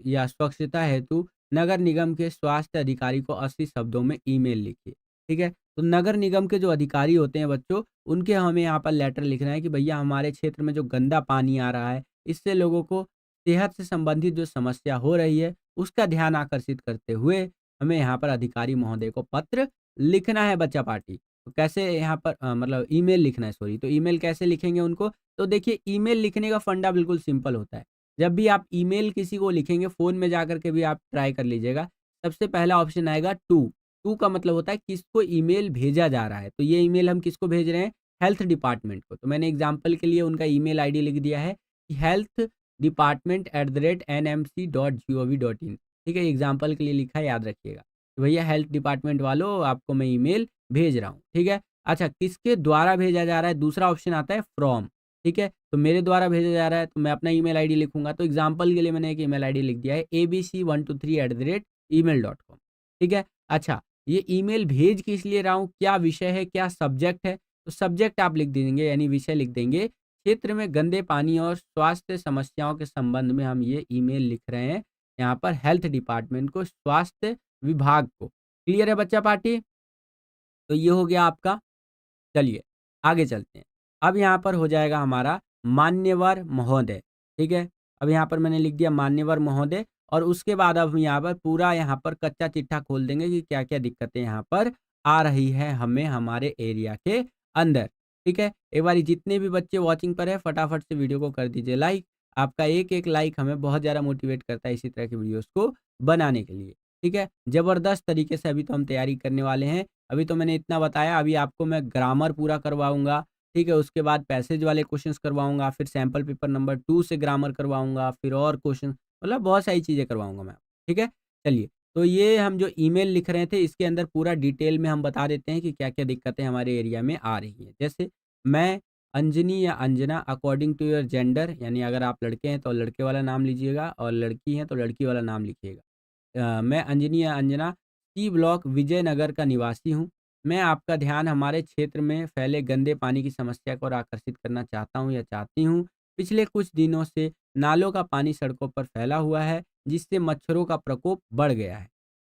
या स्वच्छता हेतु नगर निगम के स्वास्थ्य अधिकारी को 80 शब्दों में ईमेल लिखिए, ठीक है? तो नगर निगम के जो अधिकारी होते हैं बच्चों, उनके हमें यहाँ पर लेटर लिखना है कि भैया हमारे क्षेत्र में जो गंदा पानी आ रहा है, इससे लोगों को सेहत से संबंधित जो समस्या हो रही है, उसका ध्यान आकर्षित करते हुए हमें यहाँ पर अधिकारी महोदय को पत्र लिखना है बच्चा पार्टी। तो कैसे यहाँ पर मतलब ईमेल लिखना है सॉरी, तो ईमेल कैसे लिखेंगे उनको? तो देखिए ईमेल लिखने का फंडा बिल्कुल सिंपल होता है। जब भी आप ईमेल किसी को लिखेंगे फ़ोन में जाकर के भी आप ट्राई कर लीजिएगा। सबसे पहला ऑप्शन आएगा टू, टू का मतलब होता है किसको ईमेल भेजा जा रहा है। तो ये ईमेल हम किसको भेज रहे हैं? हेल्थ डिपार्टमेंट को। तो मैंने एग्ज़ाम्पल के लिए उनका ईमेल आईडी लिख दिया है कि healthdepartment@nmc.gov.in ठीक है? एग्ज़ाम्पल के लिए लिखा है याद रखिएगा। तो भैया हेल्थ डिपार्टमेंट वालों आपको मैं ईमेल भेज रहा हूँ, ठीक है? अच्छा किसके द्वारा भेजा जा रहा है? दूसरा ऑप्शन आता है फ्रॉम, ठीक है? तो मेरे द्वारा भेजा जा रहा है तो मैं अपना ईमेल आईडी लिखूँगा। तो एग्ज़ाम्पल के लिए मैंने एक ईमेल आईडी लिख दिया है abc123@gmail.com ठीक है? अच्छा ये ईमेल भेज किस लिए रहा हूँ? क्या विषय है? क्या सब्जेक्ट है? तो सब्जेक्ट आप लिख देंगे यानी विषय लिख देंगे। क्षेत्र में गंदे पानी और स्वास्थ्य समस्याओं के संबंध में हम ये ईमेल लिख रहे हैं, यहाँ पर हेल्थ डिपार्टमेंट को, स्वास्थ्य विभाग को। क्लियर है बच्चा पार्टी? तो ये हो गया आपका। चलिए, आगे चलते हैं। अब यहाँ पर हो जाएगा हमारा मान्यवर महोदय, ठीक है? अब यहाँ पर मैंने लिख दिया मान्यवर महोदय और उसके बाद अब यहाँ पर पूरा यहाँ पर कच्चा चिट्ठा खोल देंगे कि क्या-क्या दिक्कतें यहाँ पर आ रही हैं हमें हमारे एरिया के अंदर, ठीक है? एक बारी जितने भी बच्चे वॉचिंग पर हैं फटाफट से वीडियो को कर दीजिए लाइक। आपका एक-एक लाइक हमें बहुत ज़्यादा मोटिवेट करता है इसी तरह की वीडियोज़ को बनाने के लिए, ठीक है? ज़बरदस्त तरीके से अभी तो हम तैयारी करने वाले हैं। अभी तो मैंने इतना बताया, अभी आपको मैं ग्रामर पूरा करवाऊँगा, ठीक है? उसके बाद पैसेज वाले क्वेश्चंस करवाऊँगा, फिर सैंपल पेपर नंबर 2 से ग्रामर करवाऊँगा, फिर और क्वेश्चन मतलब बहुत सारी चीज़ें करवाऊँगा मैं, ठीक है? चलिए, तो ये हम जो ईमेल लिख रहे थे, इसके अंदर पूरा डिटेल में हम बता देते हैं कि क्या-क्या दिक्कतें हमारे एरिया में आ रही हैं। जैसे मैं अंजनी या Anjana according to your gender यानी अगर आप लड़के हैं तो लड़के वाला नाम लीजिएगा और लड़की हैं तो लड़की वाला नाम लिखिएगा। मैं अंजनी या अंजना सी ब्लॉक विजयनगर का निवासी हूँ। मैं आपका ध्यान हमारे क्षेत्र में फैले गंदे पानी की समस्या को और आकर्षित करना चाहता हूँ या चाहती हूँ। पिछले कुछ दिनों से नालों का पानी सड़कों पर फैला हुआ है, जिससे मच्छरों का प्रकोप बढ़ गया है।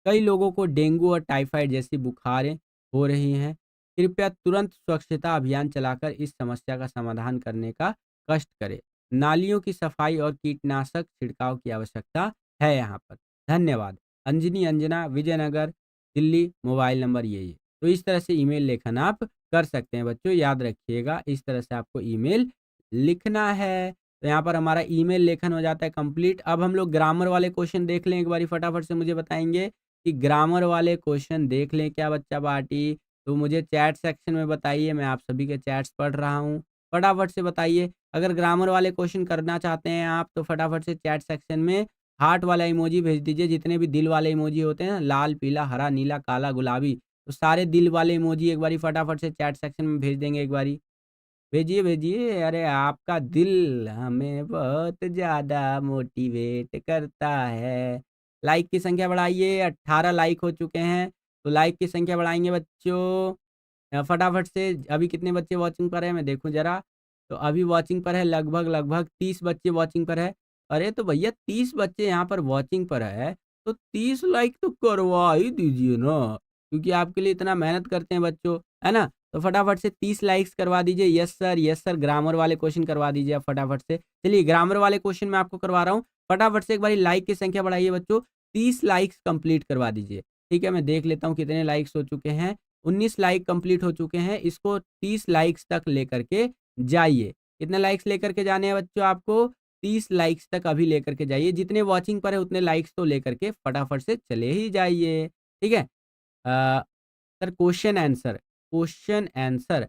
कई लोगों को डेंगू और टाइफाइड जैसी बुखारें हो रही हैं। कृपया तुरंत स्वच्छता अभियान चलाकर इस समस्या का समाधान करने का कष्ट करें। नालियों की सफाई और कीटनाशक छिड़काव की आवश्यकता है यहाँ पर। धन्यवाद। अंजनी अंजना, विजयनगर, दिल्ली। मोबाइल नंबर ये। तो इस तरह से ईमेल लेखन आप कर सकते हैं बच्चों, याद रखिएगा इस तरह से आपको ईमेल लिखना है। तो यहाँ पर हमारा ईमेल लेखन हो जाता है कंप्लीट। अब हम लोग ग्रामर वाले क्वेश्चन देख लें एक बारी, फटाफट से मुझे बताएंगे कि ग्रामर वाले क्वेश्चन देख लें क्या बच्चा पार्टी। तो मुझे चैट सेक्शन में बताइए, मैं आप सभी के चैट्स पढ़ रहा हूँ। फटाफट से बताइए, अगर ग्रामर वाले क्वेश्चन करना चाहते हैं आप तो फटाफट से चैट सेक्शन में हार्ट वाला इमोजी भेज दीजिए। जितने भी दिल वाले इमोजी होते हैं ना, लाल, पीला, हरा, नीला, काला, गुलाबी, तो सारे दिल वाले इमोजी एक बारी फटाफट से चैट सेक्शन में भेज देंगे एक बारी। भेजिए, भेजिए। अरे आपका दिल हमें बहुत ज़्यादा मोटिवेट करता है। लाइक की संख्या बढ़ाइए, 18 लाइक हो चुके हैं। तो लाइक की संख्या बढ़ाएँगे बच्चों। फटाफट से अभी कितने बच्चे वॉचिंग पर हैं मैं देखूँ ज़रा। तो अभी वॉचिंग पर है लगभग 30 बच्चे वॉचिंग पर है। अरे तो भैया 30 बच्चे यहाँ पर वॉचिंग पर है, तो 30 लाइक तो करवा ही दीजिए ना, क्योंकि आपके लिए इतना मेहनत करते हैं बच्चों, है ना? तो फटाफट से 30 लाइक्स करवा दीजिए। यस सर, ग्रामर वाले क्वेश्चन करवा दीजिए आप फटाफट से। चलिए ग्रामर वाले क्वेश्चन मैं आपको करवा रहा हूँ। फटाफट से एक बारी लाइक की संख्या बढ़ाइए बच्चों। 30 लाइक्स कंप्लीट करवा दीजिए। ठीक है, मैं देख लेता हूँ कितने लाइक्स हो चुके हैं। 19 लाइक कंप्लीट हो चुके हैं। इसको 30 लाइक्स तक लेकर के जाइए। कितने लाइक्स लेकर के जाने हैं बच्चों आपको? 30 लाइक्स तक अभी लेकर के जाइए। जितने वॉचिंग पर है उतने लाइक्स तो लेकर के फटाफट से चले ही जाइए। ठीक है? अ, सर क्वेश्चन आंसर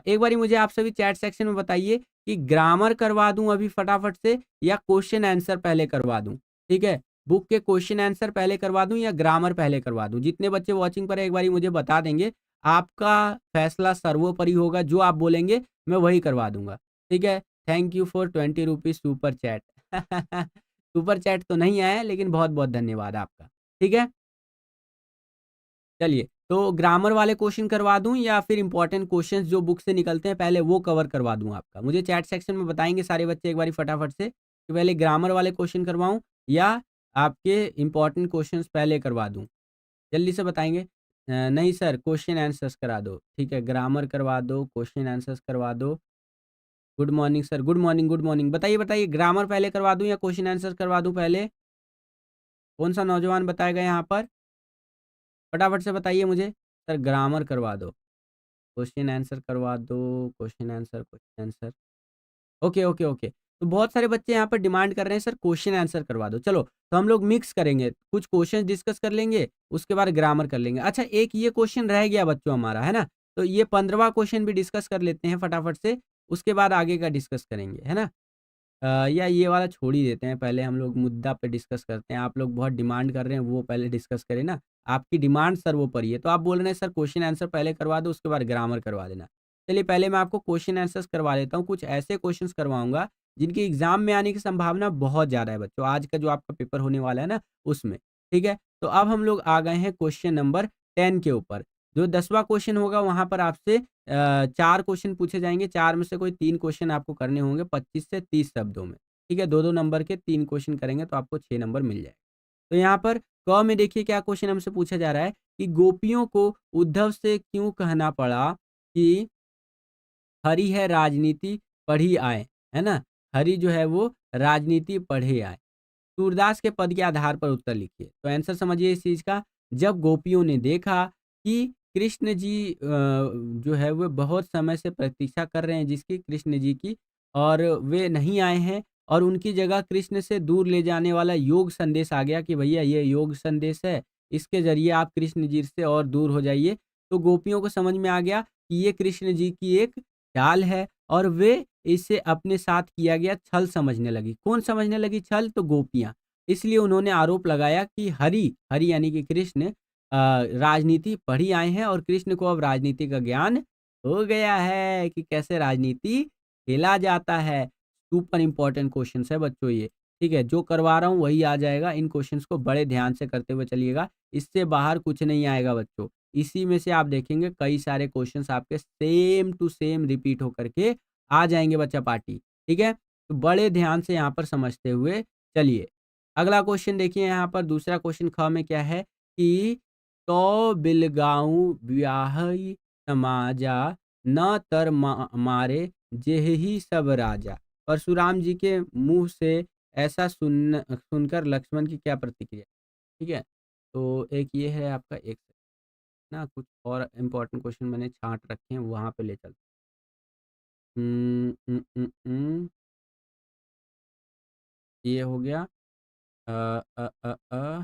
एक बारी मुझे आप सभी चैट सेक्शन में बताइए कि ग्रामर करवा दूं अभी फटाफट से या क्वेश्चन आंसर पहले करवा दूं। ठीक है, बुक के क्वेश्चन आंसर पहले करवा दूं या ग्रामर पहले करवा दूं। जितने बच्चे वॉचिंग पर है एक बारी मुझे बता देंगे। आपका फैसला सर्वोपरि होगा, जो आप बोलेंगे मैं वही करवा दूंगा। ठीक है, thank you for 20 rupees super chat. Super chat तो नहीं आया, लेकिन बहुत बहुत धन्यवाद आपका। ठीक है, चलिए, तो ग्रामर वाले क्वेश्चन करवा दूँ या फिर इम्पोर्टेंट क्वेश्चंस जो बुक से निकलते हैं पहले वो कवर करवा दूँ आपका? मुझे चैट सेक्शन में बताएँगे सारे बच्चे एक बारी फटाफट से कि पहले ग्रामर वाले क्वेश्चन करवाऊँ या आपके इम्पोर्टेंट क्वेश्चंस पहले करवा दूँ? जल्दी से बताएँगे। नहीं सर, क्वेश्चन आंसर्स करा दो। ठीक है, ग्रामर करवा दो, क्वेश्चन आंसर्स करवा दो। Good morning sir, good morning. बताइए, बताइए ग्रामर पहले करवा दूँ या क्वेश्चन आंसर्स करवा दूँ पहले? कौन-सा नौजवान बताएगा यहाँ पर? फटाफट से बताइए मुझे। सर ग्रामर करवा दो। क्वेश्चन आंसर करवा दो, question answer. Okay, okay, okay. तो बहुत सारे बच्चे यहाँ पर डिमांड कर रहे हैं सर क्वेश्चन आंसर करवा दो। चलो, तो हम लोग मिक्स करेंगे। कुछ क्वेश्चन डिस्कस कर लेंगे, उसके बाद ग्रामर कर लेंगे। अच्छा, एक ये क्वेश्चन रह गया बच्चों हमारा, है ना? तो ये 15वां क्वेश्चन भी डिस्कस कर लेते हैं फटाफट से, उसके बाद आगे का डिस्कस करेंगे, है ना? या ये वाला छोड़ ही देते हैं, पहले हम लोग मुद्दा पे डिस्कस करते हैं। आप लोग बहुत डिमांड कर रहे हैं, वो पहले डिस्कस करें ना। आपकी डिमांड सर्वोपरि है, तो आप बोल रहे हैं सर क्वेश्चन आंसर पहले करवा दो, उसके बाद ग्रामर करवा देना। चलिए पहले मैं आपको क्वेश्चन आंसर्स करवा देता हूँ। कुछ ऐसे क्वेश्चंस करवाऊँगा, जिनकी एग्ज़ाम में आने की संभावना बहुत ज़्यादा है बच्चों। आज का जो आपका पेपर होने वाला है ना, उसमें। ठीक है? तो अब हम लोग आ गए हैं क्वेश्चन नंबर 10 के ऊपर। जो 10वां क्वेश्चन होगा, वहाँ पर आपसे 4 क्वेश्चन पूछे जाएँगे। 4 में से कोई 3 क्वेश्चन आपको करने होंगे 25 से 30 शब्दों में। ठीक है, 2-2 नंबर के 3 क्वेश्चन करेंगे तो आपको 6 नंबर मिल जाएगा। तो यहाँ पर क में देखिए क्या क्वेश्चन हमसे पूछा जा रहा है कि गोपियों को उद्धव से क्यों कहना पड़ा कि हरि है राजनीति पढ़ी आए, है ना? हरि जो है वो राजनीति पढ़े आए। सूरदास के पद के आधार पर उत्तर लिखिए। तो आंसर समझिए इस चीज़ का। जब गोपियों ने देखा कि कृष्ण जी जो है वो बहुत समय से प्रतीक्षा कर रहे हैं जिसकी कृष्ण जी की, और वे नहीं आए हैं और उनकी जगह कृष्ण से दूर ले जाने वाला योग संदेश आ गया कि भैया ये योग संदेश है, इसके ज़रिए आप कृष्ण जी से और दूर हो जाइए। तो गोपियों को समझ में आ गया कि ये कृष्ण जी की एक चाल है और वे इसे अपने साथ किया गया छल समझने लगी। कौन समझने लगी छल? तो गोपियाँ। इसलिए उन्होंने आरोप लगाया कि हरि यानी कि कृष्ण राजनीति पढ़ी आए हैं और कृष्ण को अब राजनीति का ज्ञान हो गया है कि कैसे राजनीति खेला जाता है। सुपर इम्पोर्टेंट क्वेश्चंस है बच्चों ये। ठीक है, जो करवा रहा हूँ वही आ जाएगा। इन क्वेश्चंस को बड़े ध्यान से करते हुए चलिएगा। इससे बाहर कुछ नहीं आएगा बच्चों। इसी में से आप देखेंगे कई सारे क्वेश्चंस आपके सेम टू सेम रिपीट होकर के आ जाएँगे बच्चा पार्टी, ठीक है? तो बड़े ध्यान से यहाँ पर समझते हुए चलिए। अगला क्वेश्चन देखिए यहाँ पर दूसरा क्वेश्चन ख में क्या है कि "तौ बिलगाऊँ ब्याहई समाजा न तर मारे जेहि सब राजा"। परशुराम जी के मुँह से ऐसा सुनकर लक्ष्मण की क्या प्रतिक्रिया? ठीक है? तो एक ये है आपका एक ना कुछ और इम्पोर्टेंट क्वेश्चन मैंने छाँट रखे हैं वहाँ पे ले चलते ये हो गया। अ अ अ अ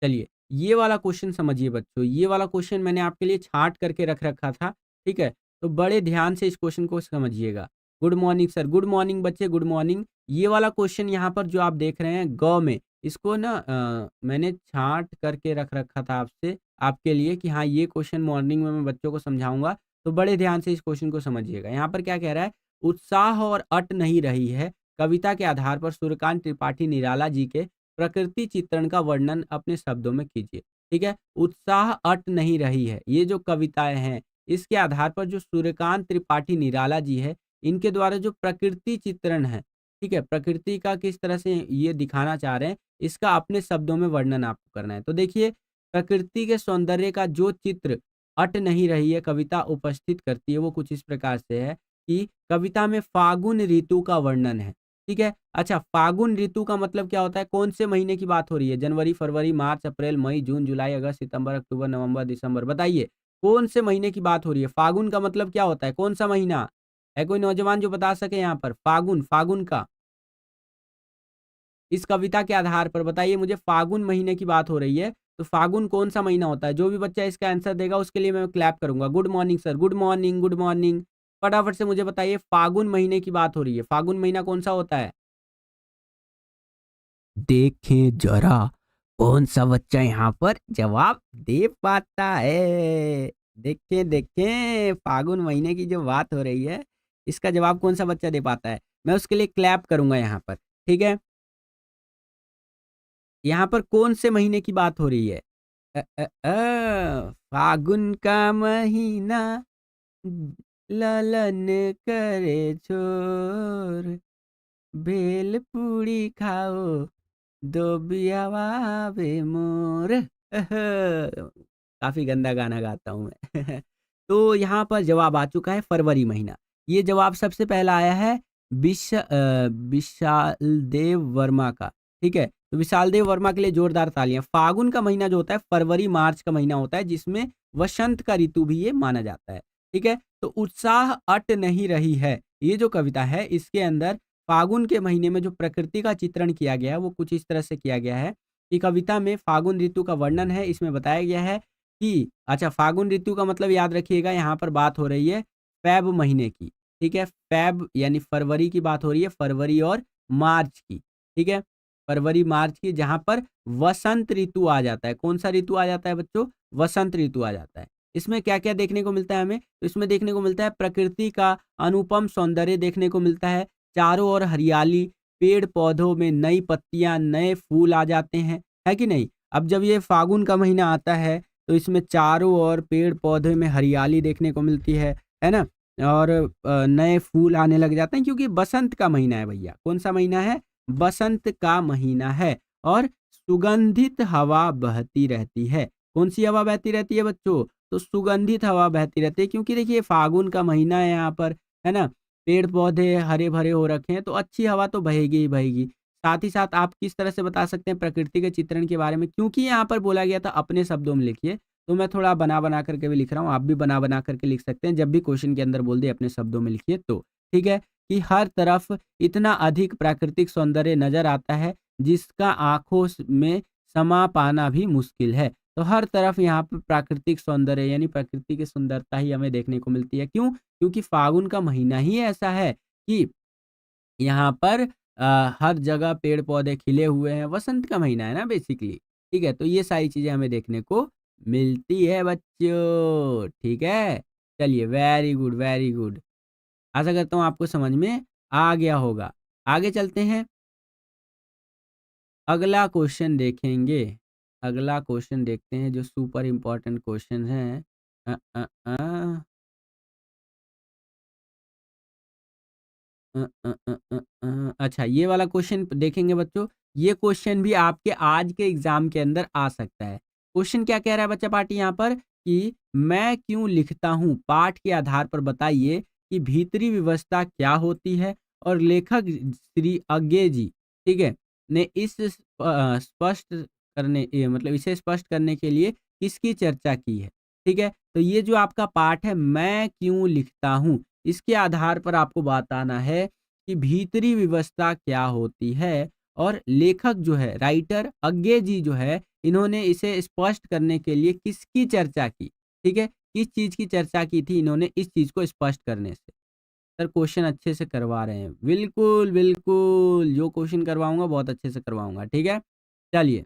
चलिए, ये वाला क्वेश्चन समझिए बच्चों, ये वाला क्वेश्चन मैंने आपके लिए छाँट करके रख रखा था, ठीक है? तो बड़े ध्यान से इस क्वेश्चन को समझिएगा। Good morning sir, good morning बच्चे, गुड मॉर्निंग। ये वाला क्वेश्चन यहाँ पर जो आप देख रहे हैं ग में, इसको ना मैंने छाँट करके रख रखा था आपसे आपके लिए कि हाँ, ये क्वेश्चन मॉर्निंग में मैं बच्चों को समझाऊँगा, तो बड़े ध्यान से इस क्वेश्चन को समझिएगा। यहाँ पर क्या कह रहा है, उत्साह और अट नहीं रही है, कविता के आधार पर सूर्यकांत त्रिपाठी निराला जी के प्रकृति चित्रण का वर्णन अपने शब्दों में कीजिए। ठीक है? उत्साह अट नहीं रही है। ये जो कविताएँ हैं, इसके आधार पर जो सूर्यकांत त्रिपाठी निराला जी हैं, इनके द्वारा जो प्रकृति चित्रण है, ठीक है? प्रकृति का किस तरह से ये दिखाना चाह रहे हैं, इसका अपने शब्दों में वर्णन आपको करना है। तो देखिए, प्रकृति के सौंदर्य का जो चित्र अट नहीं रही है, कविता उपस्थित करती है, वो कुछ इस प्रकार से है कि कविता में फागुन ऋतु का वर्णन है। ठीक है? अच्छा, फागुन ऋतु का मतलब क्या होता है? कौन से महीने की बात हो रही है? जनवरी, फरवरी, मार्च, अप्रैल, मई, जून, जुलाई, अगस्त, सितंबर, अक्टूबर, नवंबर, दिसंबर। बताइए, कौन से महीने की बात हो रही है? फागुन का मतलब क्या होता है? कौन-सा महीना? है कोई नौजवान जो बता सके यहाँ पर? फागुन, फागुन का इस कविता के आधार पर बताइए मुझे फागुन महीने की बात हो रही है, तो फागुन कौन-सा महीना होता है? जो भी बच्चा इसका आंसर देगा उसके लिए मैं क्लैप करूँगा। Good morning sir, good morning, good morning. फटाफट से मुझे बताइए फागुन महीने की बात हो रही है। फागुन महीना कौन-सा होता है? देखें जरा कौन सा बच्चा यहाँ पर जवाब दे पाता है। देखें देखें फागुन महीने की जो बात हो रही है, इसका जवाब कौन सा बच्चा दे पाता है? मैं उसके लिए क्लैप करूंगा यहाँ पर, ठीक है? यहाँ पर कौन से महीने की बात हो रही है? फागुन का महीना ललन करे छोर, भेल पूड़ी खाओ दो बियावा वे मोर। काफ़ी गंदा गाना गाता हूँ मैं। तो यहाँ पर जवाब आ चुका है फरवरी महीना। ये जवाब सबसे पहला आया है विशाल देव वर्मा का, ठीक है? तो विशाल देव वर्मा के लिए जोरदार तालियाँ। फागुन का महीना जो होता है फरवरी मार्च का महीना होता है जिसमें वसंत का ऋतु भी ये माना जाता है, ठीक है? तो उत्साह अट नहीं रही है, ये जो कविता है इसके अंदर फागुन के महीने में जो प्रकृति का चित्रण किया गया है वो कुछ इस तरह से किया गया है कि कविता में फागुन ऋतु का वर्णन है। इसमें बताया गया है कि अच्छा फागुन ऋतु का मतलब याद रखिएगा यहाँ पर बात हो रही है फ़ैब महीने की, ठीक है? फ़ैब यानी फरवरी की बात हो रही है, फरवरी और मार्च की, ठीक है? फरवरी, मार्च की जहाँ पर वसंत ऋतु आ जाता है। कौन-सा ऋतु आ जाता है बच्चों? वसंत ऋतु आ जाता है। इसमें क्या-क्या देखने को मिलता है हमें? तो इसमें देखने को मिलता है प्रकृति का अनुपम सौंदर्य देखने को मिलता है। चारों ओर हरियाली, पेड़-पौधों में नई पत्तियाँ, नए फूल आ जाते हैं, है कि नहीं? अब जब ये फागुन का महीना आता है, तो इसमें चारों ओर पेड़-पौधे में हरियाली देखने को मिलती है ना? और नए फूल आने लग जाते हैं क्योंकि बसंत का महीना है भैया। कौन-सा महीना है? बसंत का महीना है और सुगंधित हवा बहती रहती है। कौन-सी हवा बहती रहती है बच्चों? तो सुगंधित हवा बहती रहती है क्योंकि देखिए फागुन का महीना है यहाँ पर, है ना? पेड़-पौधे हरे-भरे हो रखे हैं, तो अच्छी हवा तो बहेगी ही बहेगी। साथ ही साथ आप किस तरह से बता सकते हैं प्रकृति के चित्रण के बारे में? क्योंकि यहाँ पर बोला गया था अपने शब्दों में लिखिए, तो मैं थोड़ा बना-बना कर के भी लिख रहा हूँ। आप भी बना-बना कर के लिख सकते हैं। जब भी क्वेश्चन के अंदर बोल दिए अपने शब्दों में लिखिए तो, ठीक है? कि हर तरफ इतना अधिक प्राकृतिक सौंदर्य नज़र आता है, जिसका आँखों में समा पाना भी मुश्किल है। तो हर तरफ यहाँ पे प्राकृतिक सौंदर्य यानी प्रकृति की सुंदरता ही हमें देखने को मिलती है। क्यों? क्योंकि फागुन का महीना ही ऐसा है कि यहाँ पर हर जगह पेड़-पौधे खिले हुए हैं, वसंत का महीना है ना बेसिकली, ठीक है? तो ये सारी चीज़ें हमें देखने को मिलती है बच्चों, ठीक है? चलिए वेरी गुड, वेरी गुड। आशा करता हूँ आपको समझ में आ गया होगा। आगे चलते हैं, अगला क्वेश्चन देखेंगे। अगला क्वेश्चन देखते हैं जो सुपर इम्पोर्टेंट क्वेश्चन है। अ, अ, अ, अच्छा, ये वाला क्वेश्चन देखेंगे बच्चों। ये क्वेश्चन भी आपके आज के एग्जाम के अंदर आ सकता है। क्वेश्चन क्या कह रहा है बच्चा पार्टी यहाँ पर कि मैं क्यों लिखता हूँ, पाठ के आधार पर बताइए कि भीतरी व्यवस्था क्या होती है। और लेखक श्री अज्ञे जी, ठीक है, ने इस स्पष्ट करने मतलब इसे स्पष्ट करने के लिए किसकी चर्चा की है। ठीक है, तो ये जो आपका पाठ है, मैं क्यों लिखता हूँ, इसके आधार पर आपको बताना है कि भीतरी व्यवस्था क्या होती है। और लेखक जो है, राइटर अज्ञे जी जो है, इन्होंने इसे स्पष्ट करने के लिए किसकी चर्चा की। ठीक है, किस चीज की चर्चा की थी इन्होंने इस चीज को स्पष्ट करने से। सर क्वेश्चन अच्छे से करवा रहे हैं, बिल्कुल बिल्कुल, जो क्वेश्चन करवाऊंगा बहुत अच्छे से करवाऊंगा। ठीक है, चलिए,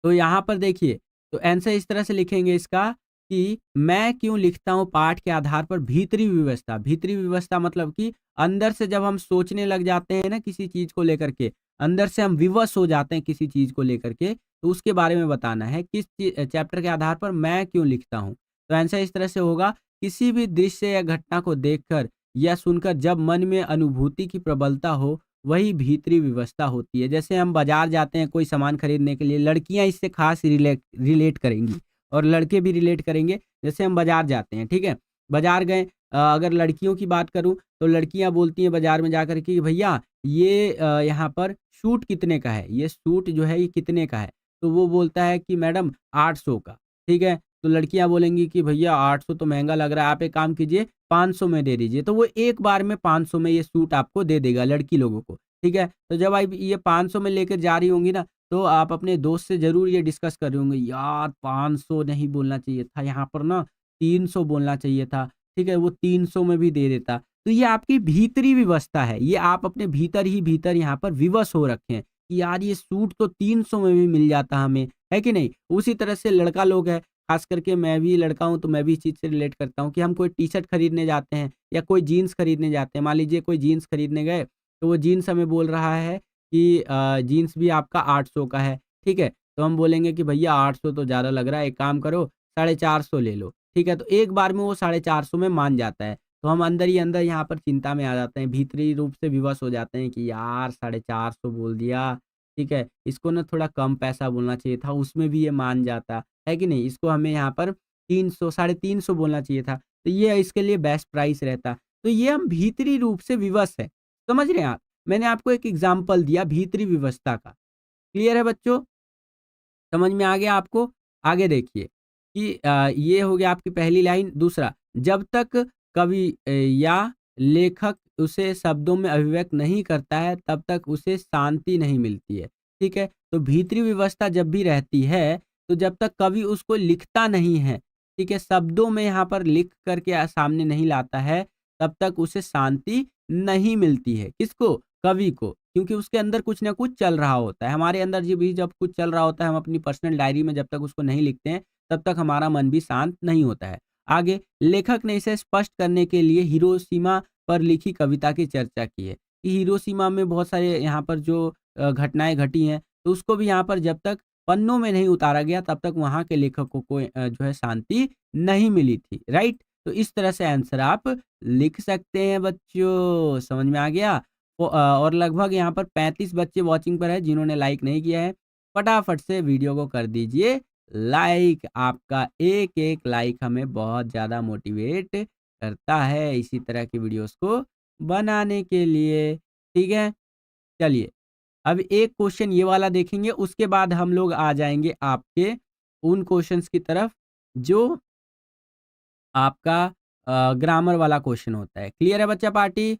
तो यहाँ पर देखिए, तो आंसर इस तरह से लिखेंगे इसका कि मैं क्यों लिखता हूँ पाठ के आधार पर भीतरी व्यवस्था। भीतरी व्यवस्था मतलब कि अंदर से जब हम सोचने लग जाते हैं ना किसी चीज को लेकर के, अंदर से हम विवश हो जाते हैं किसी चीज को लेकर के, तो उसके बारे में बताना है किस चैप्टर के आधार पर मैं क्यों लिखता हूँ। तो आंसर इस तरह से होगा, किसी भी दृश्य या घटना को देखकर या सुनकर जब मन में अनुभूति की प्रबलता हो, वही भीतरी व्यवस्था होती है। जैसे हम बाजार जाते हैं कोई सामान खरीदने के लिए, लड़कियां इससे खास रिलेट करेंगी और लड़के भी रिलेट करेंगे। जैसे हम बाजार जाते हैं, ठीक है, बाजार गए, अगर लड़कियों की बात करूं तो लड़कियां बोलती हैं बाजार में जाकर के कि भैया ये यहाँ पर सूट कितने का है, ये सूट जो है ये कितने का है। तो वो बोलता है कि मैडम 800 का। ठीक है, तो लड़कियां बोलेंगी कि भैया 800 तो महंगा लग रहा है, आप एक काम कीजिए 500 में दे दीजिए। तो वो एक बार में 500 में ये सूट आपको दे देगा लड़की लोगों को। ठीक है, तो जब आप ये 500 में लेकर जा रही होंगी ना, तो आप अपने दोस्त से जरूर ये डिस्कस कर रहे होंगे, यार 500 नहीं बोलना चाहिए था, यहाँ पर ना 300 बोलना चाहिए था। ठीक है, वो 300 में भी दे देता। तो ये आपकी भीतरी व्यवस्था है, ये आप अपने भीतर ही भीतर यहाँ पर विवश हो रखे हैं कि यार ये सूट तो 300 में भी मिल जाता हमें, है कि नहीं। उसी तरह से लड़का लोग है, खास करके मैं भी लड़का हूँ तो मैं भी इस चीज़ से रिलेट करता हूँ कि हम कोई टी-शर्ट खरीदने जाते हैं या कोई जीन्स खरीदने जाते हैं। मान लीजिए कोई जीन्स खरीदने गए, तो वो जीन्स हमें बोल रहा है कि जीन्स भी आपका 800 का है, ठीक है? तो हम बोलेंगे कि भैया 800 तो ज़्यादा लग रहा है, एक काम करो 450 ले लो, ठीक है? तो एक बार में वो 450 में मान जाता है। तो हम अंदर ही अंदर यहाँ पर चिंता में आ जाते हैं, भीतरी रूप से विवश हो जाते हैं कि यार 450 बोल दिया, ठीक है? इसको ना थोड़ा कम पैसा बोलना चाहिए था, उसमें भी ये मान जाता। है कि नहीं? इसको हमें यहाँ पर 300 साढ़े 300 बोलना चाहिए था। तो ये इसके लिए बेस्ट प्राइस रहता। तो ये हम भीतरी रूप से विवश हैं। समझ रहे हैं आप? मैंने आपको एक एग्ज़ाम्पल दिया भीतरी विवशता का। क्लियर है बच्चों? समझ में आ गया आपको? आगे देखिए कि ये हो गया आपकी पहली लाइन। दूसरा, जब तक कवि या लेखक उसे शब्दों में अभिव्यक्त नहीं करता है, तब तक उसे शांति नहीं मिलती है। ठीक है? तो भीतरी व्यवस्था जब भी रहती है, तो जब तक कवि उसको लिखता नहीं है, ठीक है? शब्दों में यहाँ पर लिख कर के सामने नहीं लाता है, तब तक उसे शांति नहीं मिलती है। किसको? कवि को। क्योंकि उसके अंदर कुछ ना कुछ चल रहा होता है। हमारे अंदर जब कुछ चल रहा होता है, हम अपनी पर्सनल डायरी में जब तक उसको नहीं लिखते हैं, तब तक हमारा मन भी शांत नहीं होता है। आगे, लेखक ने इसे स्पष्ट करने के लिए हिरोशिमा पर लिखी कविता की चर्चा की है कि हिरोशिमा में बहुत सारे यहाँ पर जो घटनाएँ घटी हैं, तो उसको भी यहाँ पर जब तक पन्नों में नहीं उतारा गया, तब तक वहाँ के लेखकों को जो है शांति नहीं मिली थी। राइट? तो इस तरह से आंसर आप लिख सकते हैं बच्चों। समझ में आ गया? और लगभग यहाँ पर 35 बच्चे वॉचिंग पर हैं जिन्होंने लाइक नहीं किया है। फटाफट से वीडियो को कर दीजिए लाइक। आपका एक-एक लाइक हमें बहुत ज़्यादा मोटिवेट करता है इसी तरह की वीडियोज़ को बनाने के लिए। ठीक है? चलिए, अब एक क्वेश्चन ये वाला देखेंगे, उसके बाद हम लोग आ जाएँगे आपके उन क्वेश्चन्स की तरफ जो आपका ग्रामर वाला क्वेश्चन होता है। क्लियर है बच्चा पार्टी?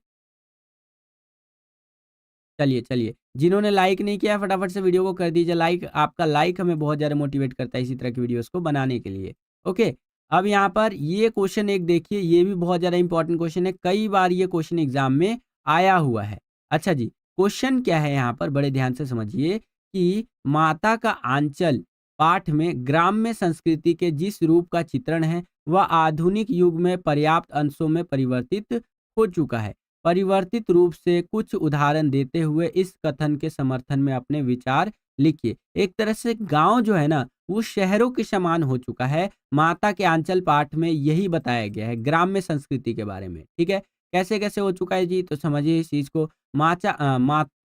चलिए, चलिए। जिन्होंने लाइक नहीं किया है फटाफट से वीडियो को कर दीजिए लाइक। आपका लाइक हमें बहुत ज़्यादा मोटिवेट करता है इसी तरह की वीडियोज़ को बनाने के लिए। ओके, अब यहाँ पर ये क्वेश्चन एक देखिए, ये भी बहुत ज़्यादा इंपॉर्टेंट क्वेश्चन है। कई बार ये क्वेश्चन एग्ज़ाम में आया हुआ है। अच्छा जी, क्वेश्चन क्या है यहाँ पर बड़े ध्यान से समझिए कि माता का आंचल पाठ में ग्राम्य संस्कृति के जिस रूप का चित्रण है, वह आधुनिक युग में पर्याप्त अंशों में परिवर्तित हो चुका है। परिवर्तित रूप से कुछ उदाहरण देते हुए इस कथन के समर्थन में अपने विचार लिखिए। एक तरह से गाँव जो है ना, वो शहरों के समान हो चुका है। माता के आंचल पाठ में यही बताया गया है, ग्राम्य संस्कृति के बारे में, ठीक है? कैसे-कैसे हो चुका है जी? तो समझिए इस चीज़ को।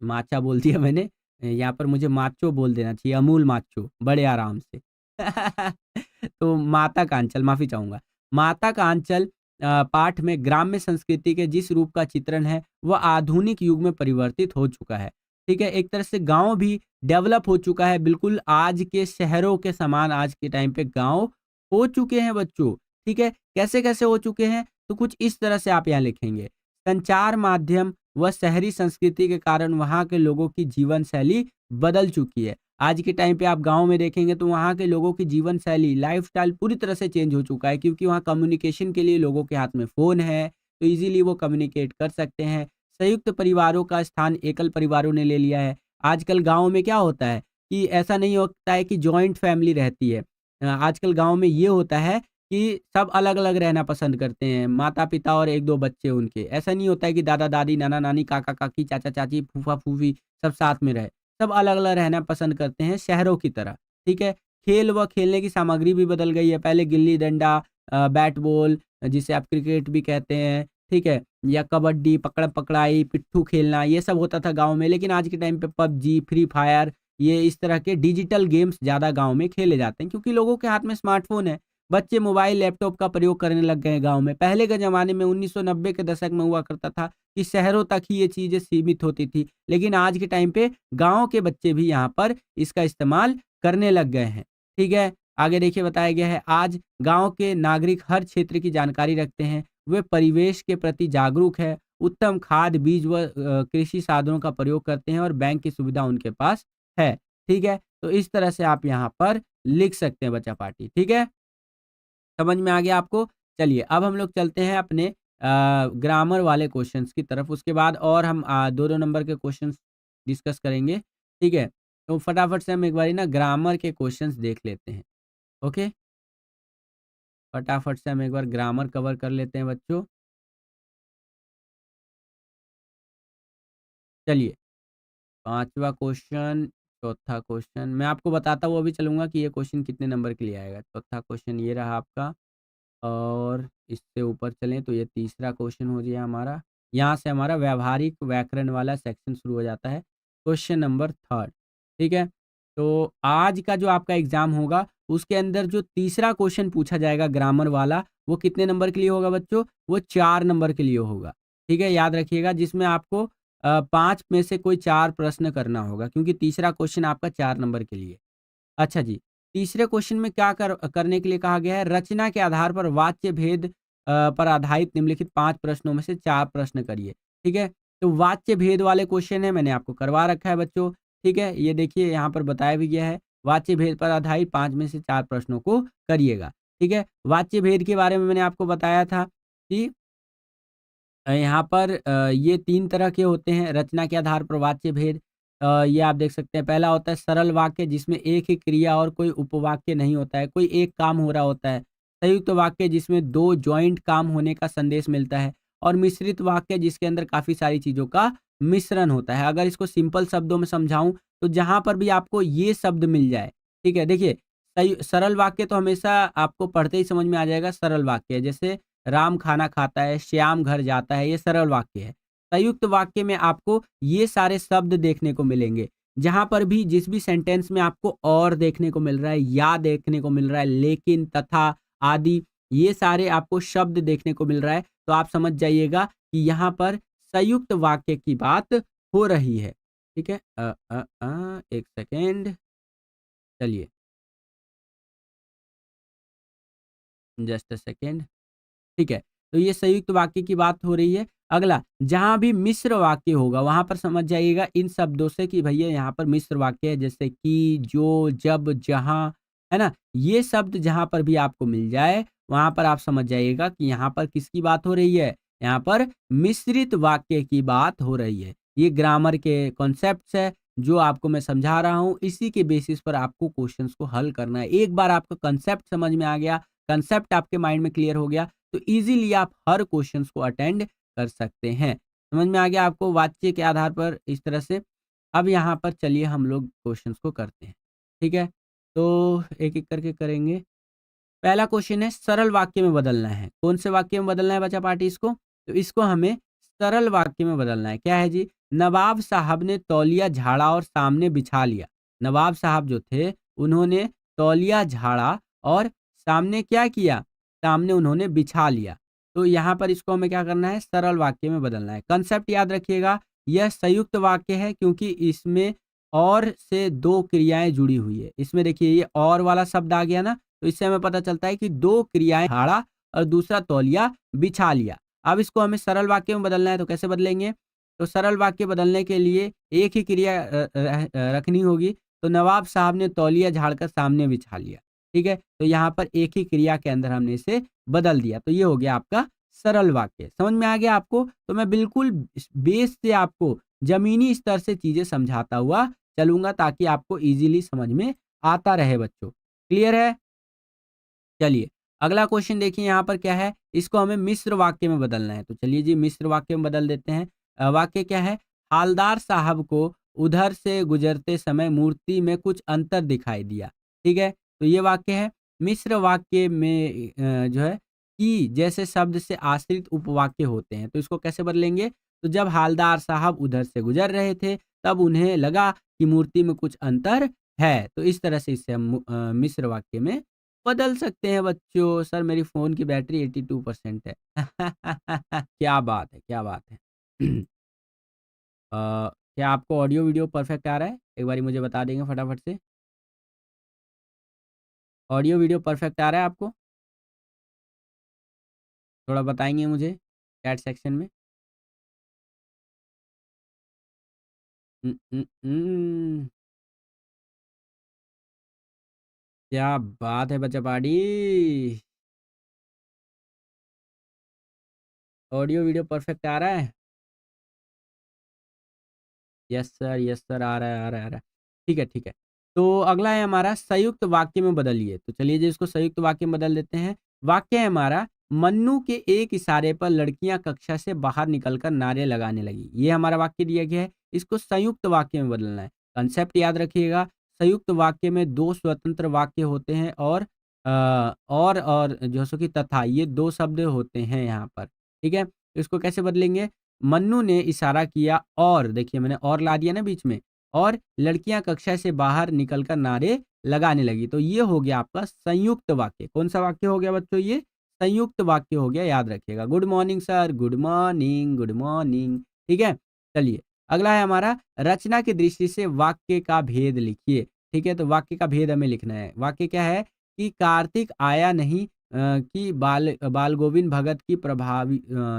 माचा बोल दिया मैंने, यहाँ पर मुझे माचो बोल देना चाहिए, अमूल माचो, बड़े आराम से। तो माता का आंचल, माफ़ी चाहूँगा। माता का आंचल पाठ में ग्राम्य संस्कृति के जिस रूप का चित्रण है, वह आधुनिक युग में परिवर्तित हो चुका है। ठीक है? एक तरह से गाँव भी डेवलप हो चुका है, बिल्कुल आज के शहरों के समान आज के टाइम पे गाँव हो चुके हैं बच्चों, ठीक है? कैसे-कैसे हो चुके हैं? तो कुछ इस तरह से आप यहाँ लिखेंगे। संचार माध्यम व शहरी संस्कृति के कारण वहाँ के लोगों की जीवन शैली बदल चुकी है। आज के टाइम पे आप गाँव में देखेंगे तो वहाँ के लोगों की जीवन शैली, लाइफ़स्टाइल पूरी तरह से चेंज हो चुका है, क्योंकि वहाँ कम्युनिकेशन के लिए लोगों के हाथ में फ़ोन है, तो ईज़िली वो कम्युनिकेट कर सकते हैं। संयुक्त परिवारों का स्थान एकल परिवारों ने ले लिया है। आजकल गाँव में क्या होता है कि ऐसा नहीं होता है कि जॉइंट फैमिली रहती है। आजकल गाँव में ये होता है कि सब अलग-अलग रहना पसंद करते हैं, माता-पिता और 1-2 बच्चे उनके। ऐसा नहीं होता है कि दादा-दादी, नाना-नानी, काका-काकी, चाचा-चाची, फूफा-फूफी सब साथ में रहे। सब अलग-अलग रहना पसंद करते हैं शहरों की तरह, ठीक है? खेल व खेलने की सामग्री भी बदल गई है। पहले गिल्ली-डंडा, बैट बॉल, जिसे आप क्रिकेट भी कहते हैं, ठीक है? या कबड्डी, पकड़म-पकड़ाई, पिट्ठू खेलना, ये सब होता था गाँव में। लेकिन आज के टाइम पे पबजी, फ्री फायर, ये इस तरह के डिजिटल गेम्स ज़्यादा गाँव में खेले जाते हैं, क्योंकि लोगों के हाथ में स्मार्टफ़ोन है। बच्चे मोबाइल, लैपटॉप का प्रयोग करने लग गए हैं गाँव में। पहले के ज़माने में 1990 के दशक में हुआ करता था कि शहरों तक ही ये चीज़ें सीमित होती थी। लेकिन आज के टाइम पे गाँव के बच्चे भी यहाँ पर इसका इस्तेमाल करने लग गए हैं। ठीक है? आगे देखिए बताया गया है, आज गाँव के नागरिक हर क्षेत्र की जानकारी रखते हैं। वे परिवेश के प्रति जागरूक है, उत्तम खाद, बीज व कृषि साधनों का प्रयोग करते हैं और बैंक की सुविधा उनके पास है। ठीक है? तो इस तरह से आप यहाँ पर लिख सकते हैं बच्चा पार्टी। ठीक है? समझ में आ गया आपको? चलिए अब हम लोग चलते हैं अपने ग्रामर वाले क्वेश्चंस की तरफ। उसके बाद और हम 2-2 नंबर के क्वेश्चंस डिस्कस करेंगे, ठीक है? तो फटाफट से हम एक बारी ना ग्रामर के क्वेश्चंस देख लेते हैं, ओके? फटाफट से हम एक बार ग्रामर कवर कर लेते हैं बच्चों। चलिए, 5वां क्वेश्चन, चौथा क्वेश्चन मैं आपको बताता हुआ भी चलूँगा कि ये क्वेश्चन कितने नंबर के लिए आएगा। चौथा क्वेश्चन ये रहा आपका। और इससे ऊपर चलें तो ये तीसरा क्वेश्चन हो गया हमारा। यहाँ से हमारा व्यावहारिक व्याकरण वाला सेक्शन शुरू हो जाता है। क्वेश्चन नंबर 3, ठीक है? तो आज का जो आपका एग्ज़ाम होगा, उसके अंदर जो तीसरा क्वेश्चन पूछा जाएगा ग्रामर वाला, वो कितने नंबर के लिए होगा बच्चों? वो 4 नंबर के लिए होगा, ठीक है? याद रखिएगा, जिसमें आपको 5 में से कोई 4 प्रश्न करना होगा, क्योंकि तीसरा क्वेश्चन आपका 4 नंबर के लिए। अच्छा जी, तीसरे क्वेश्चन में क्या करने के लिए कहा गया है? रचना के आधार पर वाच्य भेद पर आधारित निम्नलिखित 5 प्रश्नों में से 4 प्रश्न करिए, ठीक है? तो वाच्य भेद वाले क्वेश्चन है, मैंने आपको करवा रखा है बच्चों, ठीक है? ये देखिए यहाँ पर बताया भी गया है, वाच्य भेद पर आधारित 5 में से 4 प्रश्नों को करिएगा, ठीक है? वाच्य भेद के बारे में मैंने आपको बताया था कि यहाँ पर ये 3 तरह के होते हैं रचना के आधार पर वाच्य भेद। ये आप देख सकते हैं, पहला होता है सरल वाक्य, जिसमें एक ही क्रिया और कोई उपवाक्य नहीं होता है, कोई एक काम हो रहा होता है। संयुक्त वाक्य, जिसमें 2 जॉइंट काम होने का संदेश मिलता है, और मिश्रित वाक्य, जिसके अंदर काफ़ी सारी चीज़ों का मिश्रण होता है। अगर इसको सिंपल शब्दों में समझाऊँ, तो जहाँ पर भी आपको ये शब्द मिल जाए, ठीक है? देखिए, सही सरल वाक्य तो हमेशा आपको पढ़ते ही समझ में आ जाएगा, सरल वाक्य है। जैसे राम खाना खाता है, श्याम घर जाता है, ये सरल वाक्य है। संयुक्त वाक्य में आपको ये सारे शब्द देखने को मिलेंगे। जहाँ पर भी जिस भी सेंटेंस में आपको और देखने को मिल रहा है, या देखने को मिल रहा है, लेकिन, तथा आदि, ये सारे आपको शब्द देखने को मिल रहा है, तो आप समझ जाइएगा कि यहाँ पर संयुक्त वाक्य की बात हो रही है। ठीक है? 1 सेकंड, चलिए, जस्ट अ सेकंड। ठीक है, तो ये संयुक्त वाक्य की बात हो रही है। अगला, जहाँ भी मिश्र वाक्य होगा, वहाँ पर समझ जाइएगा इन शब्दों से कि भैया यहाँ पर मिश्र वाक्य है, जैसे कि, जो, जब, जहाँ, है ना? ये शब्द जहाँ पर भी आपको मिल जाए, वहाँ पर आप समझ जाइएगा कि यहाँ पर किसकी बात हो रही है? यहाँ पर मिश्रित वाक्य की बात हो रही है। ये ग्रामर के कॉन्सेप्ट्स है, जो आपको मैं समझा रहा हूँ, इसी के बेसिस पर आपको क्वेश्चंस को हल करना है। एक बार आपका कॉन्सेप्ट समझ में आ गया, कॉन्सेप्ट आपके माइंड में क्लियर हो गया, तो इजीली आप हर क्वेश्चंस को अटेंड कर सकते हैं। समझ में आ गया आपको वाच्य के आधार पर इस तरह से? अब यहाँ पर चलिए हम लोग क्वेश्चंस को करते हैं, ठीक है? तो एक-एक करके करेंगे। पहला क्वेश्चन है सरल वाक्य में बदलना है। कौन से वाक्य में बदलना है बच्चा पार्टी इसको? तो इसको हमें सरल वाक्य में बदलना है। क्या है जी? नवाब साहब ने तौलिया झाड़ा और सामने बिछा लिया। नवाब साहब जो थे उन्होंने तौलिया झाड़ा और सामने क्या किया? सामने उन्होंने बिछा लिया। तो यहाँ पर इसको हमें क्या करना है? सरल वाक्य में बदलना है। कांसेप्ट याद रखिएगा, यह संयुक्त वाक्य है क्योंकि इसमें और से 2 क्रियाएँ जुड़ी हुई है। इसमें देखिए ये और वाला शब्द आ गया ना, तो इससे हमें पता चलता है कि 2 क्रियाएँ झाड़ा और दूसरा तौलिया बिछा लिया। अब इसको हमें सरल वाक्य में बदलना है तो कैसे बदलेंगे? तो सरल वाक्य बदलने के लिए एक ही क्रिया रखनी होगी। तो नवाब साहब ने तौलिया झाड़कर सामने बिछा लिया। ठीक है? तो यहाँ पर एक ही क्रिया के अंदर हमने इसे बदल दिया। तो ये हो गया आपका सरल वाक्य। समझ में आ गया आपको? तो मैं बिल्कुल बेस से आपको ज़मीनी स्तर से चीज़ें समझाता हुआ चलूँगा ताकि आपको ईज़िली समझ में आता रहे बच्चों। क्लियर है? चलिए, अगला क्वेश्चन देखिए यहाँ पर क्या है, इसको हमें मिश्र वाक्य में बदलना है। तो चलिए जी मिश्र वाक्य में बदल देते हैं। वाक्य क्या है? हालदार साहब को उधर से गुजरते समय मूर्ति में कुछ अंतर दिखाई दिया। ठीक है? तो ये वाक्य है। मिश्र वाक्य में जो है कि जैसे शब्द से आश्रित उपवाक्य होते हैं। तो इसको कैसे बदलेंगे? तो जब हालदार साहब उधर से गुजर रहे थे, तब उन्हें लगा कि मूर्ति में कुछ अंतर है। तो इस तरह से इसे हम मिश्र वाक्य में बदल सकते हैं बच्चों। सर मेरी फ़ोन की बैटरी 82% है। क्या बात है, क्या बात है। क्या आपको ऑडियो वीडियो परफेक्ट आ रहा है? एक बारी मुझे बता देंगे फटाफट से। ऑडियो वीडियो परफेक्ट आ रहा है आपको? थोड़ा बताएँगे मुझे चैट सेक्शन में। हुँ, हुँ, हुँ। क्या बात है बच्चा पार्टी! ऑडियो वीडियो परफेक्ट आ रहा है? यस सर, आ रहा है, आ रहा है, आ रहा है। ठीक है, ठीक है। तो अगला है हमारा संयुक्त वाक्य में बदलिए। तो चलिए जी इसको संयुक्त वाक्य में बदल देते हैं। वाक्य है हमारा, मन्नू के एक इशारे पर लड़कियां कक्षा से बाहर निकलकर नारे लगाने लगी। ये हमारा वाक्य दिया गया है। इसको संयुक्त वाक्य में बदलना है। कंसेप्ट याद रखिएगा, संयुक्त वाक्य में 2 स्वतंत्र वाक्य होते हैं और और जो सो कि तथा ये 2 शब्द होते हैं यहाँ पर। ठीक है? तो इसको कैसे बदलेंगे? मन्नू ने इशारा किया और देखिए मैंने और ला दिया ना बीच में, और लड़कियां कक्षा से बाहर निकलकर नारे लगाने लगी। तो ये हो गया आपका संयुक्त वाक्य। कौन सा वाक्य हो गया बच्चों? ये संयुक्त वाक्य हो गया, याद रखिएगा। Good morning sir, good morning, good morning. ठीक है? चलिए अगला है हमारा, रचना की दृष्टि से वाक्य का भेद लिखिए। ठीक है? तो वाक्य का भेद हमें लिखना है। वाक्य क्या है कि कार्तिक आया नहीं, कि बाल गोविंद भगत की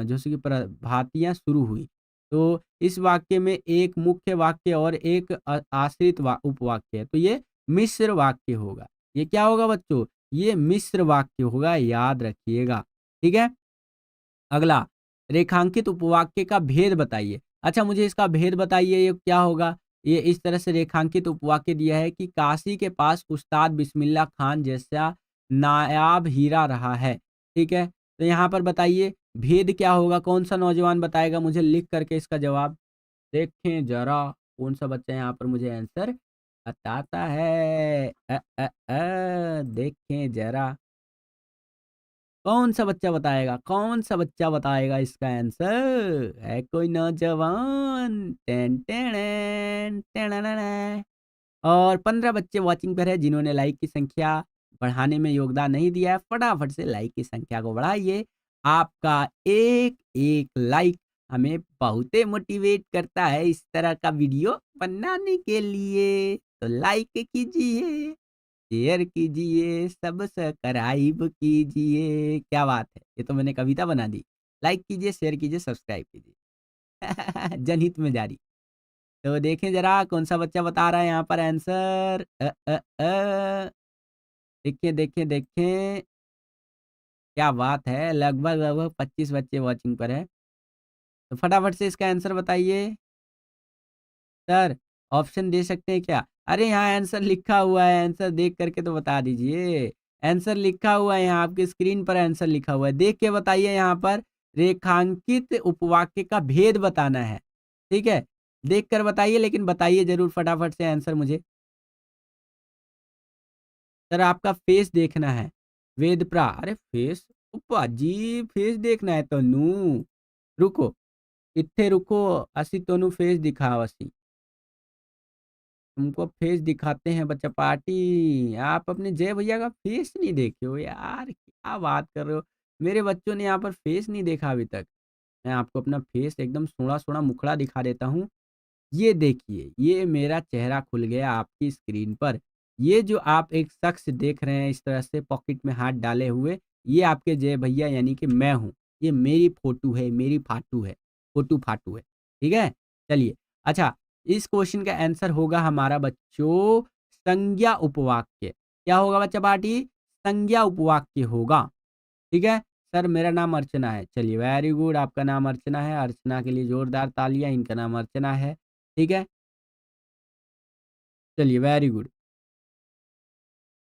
जैसे कि प्रभातियाँ शुरू हुई। तो इस वाक्य में एक मुख्य वाक्य और एक आश्रित उपवाक्य है। तो ये मिश्र वाक्य होगा। ये क्या होगा बच्चों? ये मिश्र वाक्य होगा, याद रखिएगा। ठीक है? अगला, रेखांकित उपवाक्य का भेद बताइए। अच्छा मुझे इसका भेद बताइए, ये क्या होगा? ये इस तरह से रेखांकित उपवाक्य दिया है कि काशी के पास उस्ताद बिस्मिल्लाह खान जैसा नायाब हीरा रहा है। ठीक है? तो यहाँ पर बताइए भेद क्या होगा? कौन-सा नौजवान बताएगा मुझे लिख करके इसका जवाब? देखें ज़रा कौन-सा बच्चा यहाँ पर मुझे आंसर बताता है। देखें ज़रा। कौन-सा बच्चा बताएगा? कौन-सा बच्चा बताएगा इसका आंसर? है कोई नौजवान? टेन टेड़ेन, टेड़ेड़ेड़े। और 15 बच्चे वॉचिंग पर हैं जिन्होंने लाइक की संख्या बढ़ाने में योगदान नहीं दिया है। फटाफट से लाइक की संख्या को बढ़ाइए। आपका एक-एक लाइक हमें बहुते मोटिवेट करता है इस तरह का वीडियो बनाने के लिए। तो लाइक कीजिए। शेयर कीजिए, सब्सक्राइब कीजिए। क्या बात है! ये तो मैंने कविता बना दी। लाइक कीजिए, शेयर कीजिए, सब्सक्राइब कीजिए। जनहित में जारी। तो देखें ज़रा कौन-सा बच्चा बता रहा है यहाँ पर आंसर। देखें, देखें, देखें। क्या बात है! लगभग-लगभग 25 बच्चे वॉचिंग पर हैं। तो फटाफट से इसका आंसर बताइए। सर, ऑप्शन दे सकते हैं क्या? अरे यहाँ आंसर लिखा हुआ है, आंसर देख करके तो बता दीजिए। आंसर लिखा हुआ है यहाँ आपकी स्क्रीन पर, आंसर लिखा हुआ है। देख के बताइए यहाँ पर रेखांकित उपवाक्य का भेद बताना है। ठीक है? देखकर बताइए, लेकिन बताइए ज़रूर फटाफट से आंसर मुझे। सर आपका फेस देखना है। वेदप्रा, अरे फेस, ओ पाजी फेस देखना है तन्नू। रुको, इत्थे रुको, असी तन्नू फेस दिखाओ असी। तुमको फेस दिखाते हैं बच्चा पार्टी। आप अपने जय भैया का फेस नहीं देखे हो यार, क्या बात कर रहे हो? मेरे बच्चों ने यहाँ पर फेस नहीं देखा अभी तक। मैं आपको अपना फेस एकदम सोना-सोना मुखड़ा दिखा देता हूँ। ये देखिए, ये मेरा चेहरा खुल गया आपकी स्क्रीन पर। ये जो आप एक शख्स देख रहे हैं इस तरह से पॉकेट में हाथ डाले हुए, ये आपके जय भैया यानी कि मैं हूँ। ये मेरी फ़ोटो है, मेरी फ़ाटू है, फ़ोटू-फ़ाटू है, ठीक है? चलिए, अच्छा इस क्वेश्चन का आंसर होगा हमारा बच्चों संज्ञा उपवाक्य। क्या होगा बच्चा पार्टी? संज्ञा उपवाक्य होगा, ठीक है? सर मेरा नाम अर्चना है। चलिए वेरी गुड, आपका नाम अर्चना है। अर्चना के लिए ज़ोरदार तालियाँ, इनका नाम अर्चना है, ठीक है? चलिए वेरी गुड।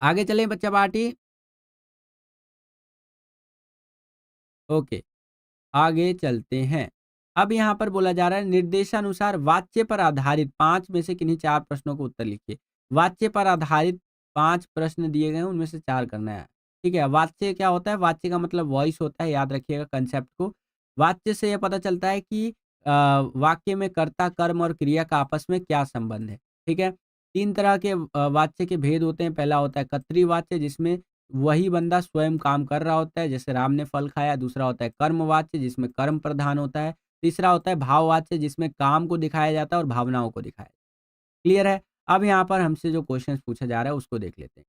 आगे चलें बच्चा पार्टी। ओके, आगे चलते हैं। अब यहाँ पर बोला जा रहा है निर्देशानुसार वाच्य पर आधारित 5 में से किन्हीं 4 प्रश्नों को उत्तर लिखिए। वाच्य पर आधारित 5 प्रश्न दिए गए हैं, उनमें से 4 करना है। ठीक है, वाच्य क्या होता है? वाच्य का मतलब वॉइस होता है, याद रखिएगा कंसेप्ट को। वाच्य से यह पता चलता है कि वाक्य में कर्ता, कर्म और क्रिया का आपस में क्या संबंध है। ठीक है? 3 तरह के वाच्य के भेद होते हैं। पहला होता है कर्तृवाच्य जिसमें वही बंदा स्वयं काम कर रहा होता है, जैसे राम ने फल खाया। दूसरा होता है कर्मवाच्य जिसमें कर्म प्रधान होता है। तीसरा होता है भाववाच्य जिसमें काम को दिखाया जाता है और भावनाओं को दिखाया जाता है। क्लियर है? अब यहाँ पर हमसे जो क्वेश्चन पूछा जा रहा है उसको देख लेते हैं।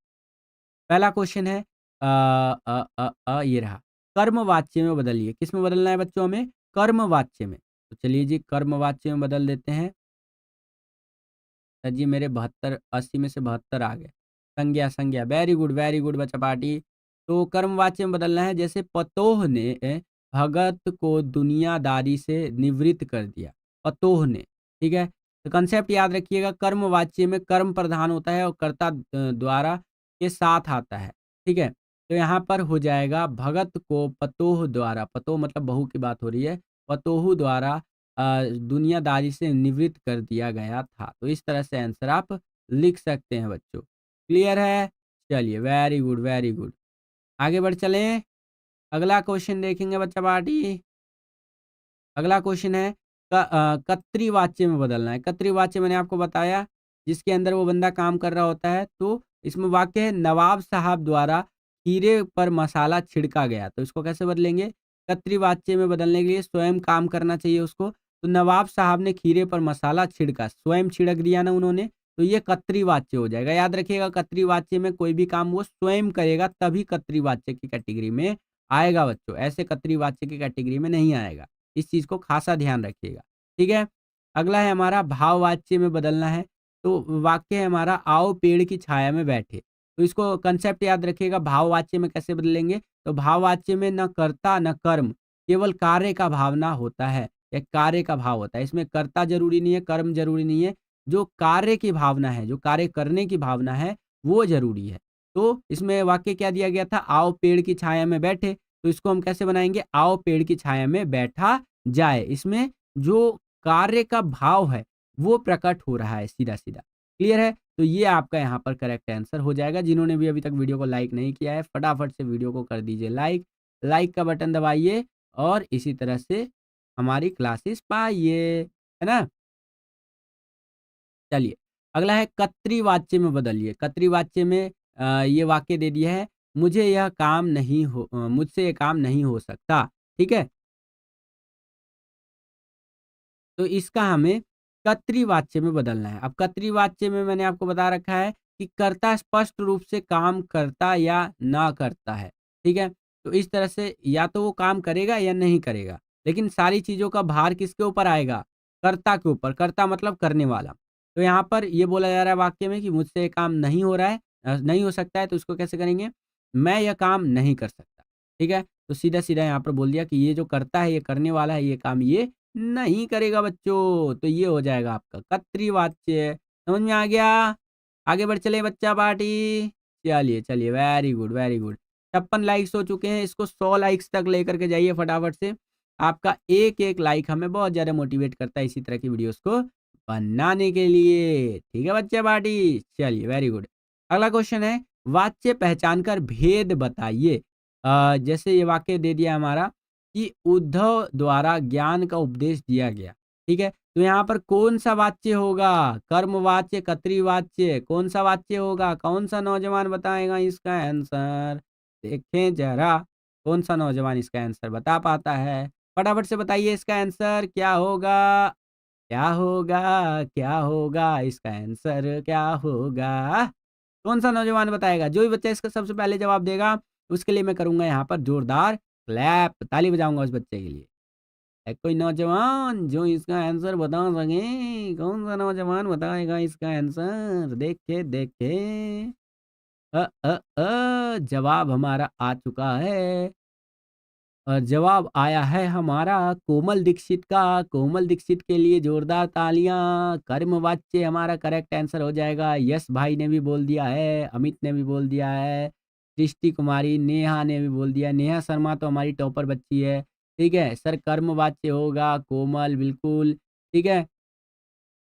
पहला क्वेश्चन है ये रहा। कर्मवाच्य में बदलिए। किस में बदलना है बच्चों हमें? कर्मवाच्य में। तो चलिए जी कर्मवाच्य में बदल देते हैं। सर जी मेरे 72 80 में से 72 आ गए। संज्ञा वेरी गुड बच्चा पार्टी। तो कर्मवाच्य में बदलना है, जैसे पतोह ने भगत को दुनियादारी से निवृत्त कर दिया। पतोह ने, ठीक है? तो कांसेप्ट याद रखिएगा, कर्मवाच्य में कर्म प्रधान होता है और कर्ता द्वारा के साथ आता है, ठीक है? तो यहाँ पर हो जाएगा भगत को पतोह द्वारा, पतोह मतलब बहू की बात हो रही है, पतोहू द्वारा दुनियादारी से निवृत्त कर दिया गया था। तो इस तरह से आंसर आप लिख सकते हैं बच्चों। क्लियर है? चलिए वेरी गुड, वेरी गुड। आगे बढ़ चलें। अगला क्वेश्चन देखेंगे बच्चा पार्टी। अगला क्वेश्चन है कर्तृवाच्य में बदलना है। कर्तृवाच्य मैंने आपको बताया जिसके अंदर वो बंदा काम कर रहा होता है। तो इसमें वाक्य है नवाब साहब द्वारा खीरे पर मसाला छिड़का गया। तो इसको कैसे बदलेंगे? कर्तृवाच्य में बदलने के लिए स्वयं काम करना चाहिए उसको। तो नवाब साहब ने खीरे पर मसाला छिड़का, स्वयं छिड़क दिया ना उन्होंने, तो ये कर्तृवाच्य हो जाएगा। याद रखिएगा कर्तृवाच्य में कोई भी काम वो स्वयं करेगा तभी कर्तृवाच्य की कैटेगरी में आएगा बच्चों। ऐसे कर्तृवाच्य की कैटेगरी में नहीं आएगा। इस चीज़ को ख़ासा ध्यान रखिएगा, ठीक है? अगला है हमारा भाववाच्य में बदलना है। तो वाक्य है हमारा आओ पेड़ की छाया में बैठे। तो इसको कांसेप्ट याद रखिएगा, भाववाच्य में कैसे बदलेंगे? तो भाववाच्य में न कर्ता न कर्म, केवल कार्य का भावना होता है, एक कार्य का भाव होता है। इसमें कर्ता ज़रूरी नहीं है, कर्म ज़रूरी नहीं है, जो कार्य की भावना है, जो कार्य करने की भावना है, वो ज़रूरी है। तो इसमें वाक्य क्या दिया गया था? आओ पेड़ की छाया में बैठे। तो इसको हम कैसे बनाएँगे? आओ पेड़ की छाया में बैठा जाए। इसमें जो कार्य का भाव है, वो प्रकट हो रहा है सीधा-सीधा। क्लियर है? तो ये आपका यहाँ पर करेक्ट आंसर हो जाएगा। जिन्होंने भी अभी तक वीडियो को लाइक नहीं किया है, फटाफट से वीडियो को कर दीजिए लाइक। लाइक का बटन दबाइए और इसी तरह से हमारी क्लासेस पाइए। है ना? चलिए, अगला है कर्तृवाच्य में बदलिए। कर्तृवाच्य में ये वाक्य दे दिया है, मुझसे ये काम नहीं हो सकता। ठीक है? तो इसका हमें कर्तृवाच्य में बदलना है। अब कर्तृवाच्य में मैंने आपको बता रखा है कि कर्ता स्पष्ट रूप से काम करता या ना करता है, ठीक है? तो इस तरह से या तो वो काम करेगा या नहीं करेगा, लेकिन सारी चीज़ों का भार किसके ऊपर आएगा? कर्ता के ऊपर, कर्ता मतलब करने वाला। तो यहाँ पर ये बोला जा रहा है वाक्य में कि मुझसे ये काम नहीं हो रहा है, नहीं हो सकता है, तो इसको कैसे करेंगे? मैं यह काम नहीं कर सकता, ठीक है? तो सीधा-सीधा यहाँ पर बोल दिया कि ये जो कर्ता है, ये करने वाला है, ये काम ये नहीं करेगा बच्चों। तो ये हो जाएगा आपका कर्तृवाच्य। समझ में आ गया? आगे बढ़ चले बच्चा पार्टी। चलिए, चलिए very good, very good. 56 likes हो चुके हैं, इसको 100 लाइक्स तक लेकर के जाइए फटाफट से। आपका एक-एक लाइक हमें बहुत ज़्यादा मोटिवेट करता है इसी तरह की वीडियोज़ को बनाने के लिए। ठीक है बच्चे पार्टी? चलिए वेरी गुड। अगला क्वेश्चन है वाच्य पहचान कर भेद बताइए। जैसे ये वाक्य दे दिया हमारा कि उद्धव द्वारा ज्ञान का उपदेश दिया गया। ठीक है? तो यहाँ पर कौन-सा वाच्य होगा? कर्मवाच्य, कर्तृवाच्य, कौन-सा वाच्य होगा? कौन-सा नौजवान बताएगा इसका आंसर? देखें ज़रा, कौन-सा नौजवान इसका आंसर बता पाता है? फटाफट से बताइए इसका आंसर क्या होगा? क्या होगा? क्या होगा? इसका आंसर क्या होगा? कौन-सा नौजवान बताएगा? जो भी बच्चा इसका सबसे पहले जवाब देगा, उसके लिए मैं करूँगा यहाँ पर जोरदार क्लैप, ताली बजाऊँगा उस बच्चे के लिए। है कोई नौजवान जो इसका आंसर बता सके? कौन-सा नौजवान बताएगा इसका आंसर? देखे, देखे। जवाब हमारा आ चुका है। जवाब आया है हमारा कोमल दीक्षित का। कोमल दीक्षित के लिए जोरदार तालियां। कर्मवाच्य हमारा करेक्ट आंसर हो जाएगा। यश भाई ने भी बोल दिया है, अमित ने भी बोल दिया है, सृष्टि कुमारी, नेहा ने भी बोल दिया। नेहा शर्मा तो हमारी टॉपर बच्ची है। ठीक है सर, कर्मवाच्य होगा कोमल, बिल्कुल ठीक है।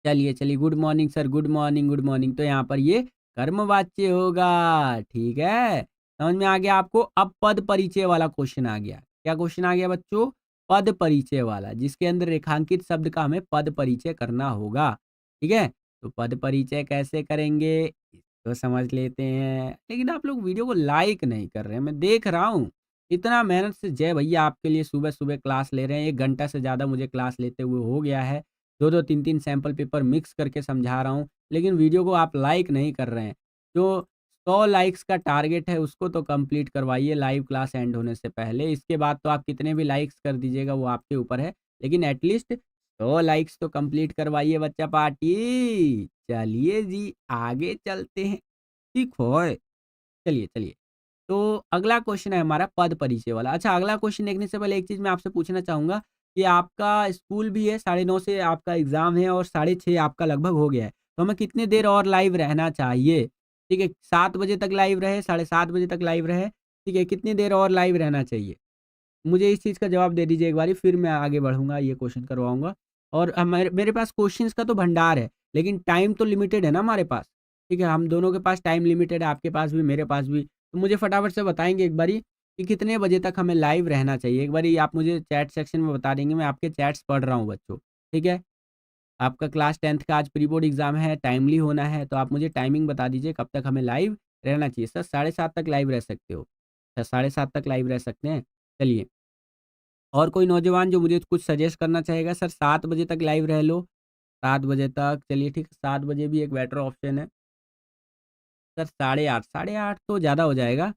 चलिए, चलिए, good morning sir, good morning, good morning. तो यहाँ पर ये कर्मवाच्य होगा, ठीक है? समझ में आ गया आपको? अब पद परिचय वाला क्वेश्चन आ गया। क्या क्वेश्चन आ गया बच्चों? पद परिचय वाला, जिसके अंदर रेखांकित शब्द का हमें पद परिचय करना होगा, ठीक है? तो पद परिचय कैसे करेंगे, इसको समझ लेते हैं। लेकिन आप लोग वीडियो को लाइक नहीं कर रहे हैं, मैं देख रहा हूँ। इतना मेहनत से जय भैया आपके लिए सुबह-सुबह क्लास ले रहे हैं, 1 घंटा से ज़्यादा मुझे क्लास लेते हुए हो गया है। 2-2 3-3 सैंपल पेपर मिक्स करके समझा रहा हूँ, लेकिन वीडियो को आप लाइक नहीं कर रहे हैं। जो 100 लाइक्स का टारगेट है उसको तो कंप्लीट करवाइए लाइव क्लास एंड होने से पहले। इसके बाद तो आप कितने भी लाइक्स कर दीजिएगा वो आपके ऊपर है, लेकिन एटलीस्ट 100 लाइक्स तो कंप्लीट करवाइए बच्चा पार्टी। चलिए जी, आगे चलते हैं। ठीक है, चलिए, चलिए। तो अगला क्वेश्चन है हमारा पद परिचय वाला। अच्छा, अगला क्वेश्चन देखने से पहले एक चीज़ मैं आपसे पूछना चाहूँगा कि आपका स्कूल भी है, 9:30 से आपका एग्ज़ाम है और 6:30 आपका लगभग हो गया है। तो हमें कितनी देर और लाइव रहना चाहिए? ठीक है, 7 बजे तक लाइव रहे, 7:30 बजे तक लाइव रहे, ठीक है, कितनी देर और लाइव रहना चाहिए? मुझे इस चीज़ का जवाब दे दीजिए एक बारी, फिर मैं आगे बढ़ूँगा, ये क्वेश्चन करवाऊँगा। और मेरे पास क्वेश्चन्स का तो भंडार है, लेकिन टाइम तो लिमिटेड है ना हमारे पास, ठीक है? हम दोनों के पास टाइम लिमिटेड है, आपके पास भी, मेरे पास भी। तो मुझे फटाफट से बताएँगे एक बारी कि कितने बजे तक हमें लाइव रहना चाहिए? एक बारी आप मुझे चैट सेक्शन में बता देंगे, मैं आपके चैट्स पढ़ रहा हूँ बच्चों, ठीक है? आपका क्लास 10th का आज प्री बोर्ड एग्ज़ाम है, टाइमली होना है, तो आप मुझे टाइमिंग बता दीजिए कब तक हमें लाइव रहना चाहिए? सर 7:30 तक लाइव रह सकते हो। अच्छा, 7:30 तक लाइव रह सकते हैं? चलिए। और कोई नौजवान जो मुझे कुछ सजेस्ट करना चाहेगा, सर 7 बजे तक लाइव रह लो, 7 बजे तक, चलिए ठीक है, 7 बजे भी एक बेटर ऑप्शन है। सर 8:30, 8:30 तो ज़्यादा हो जाएगा।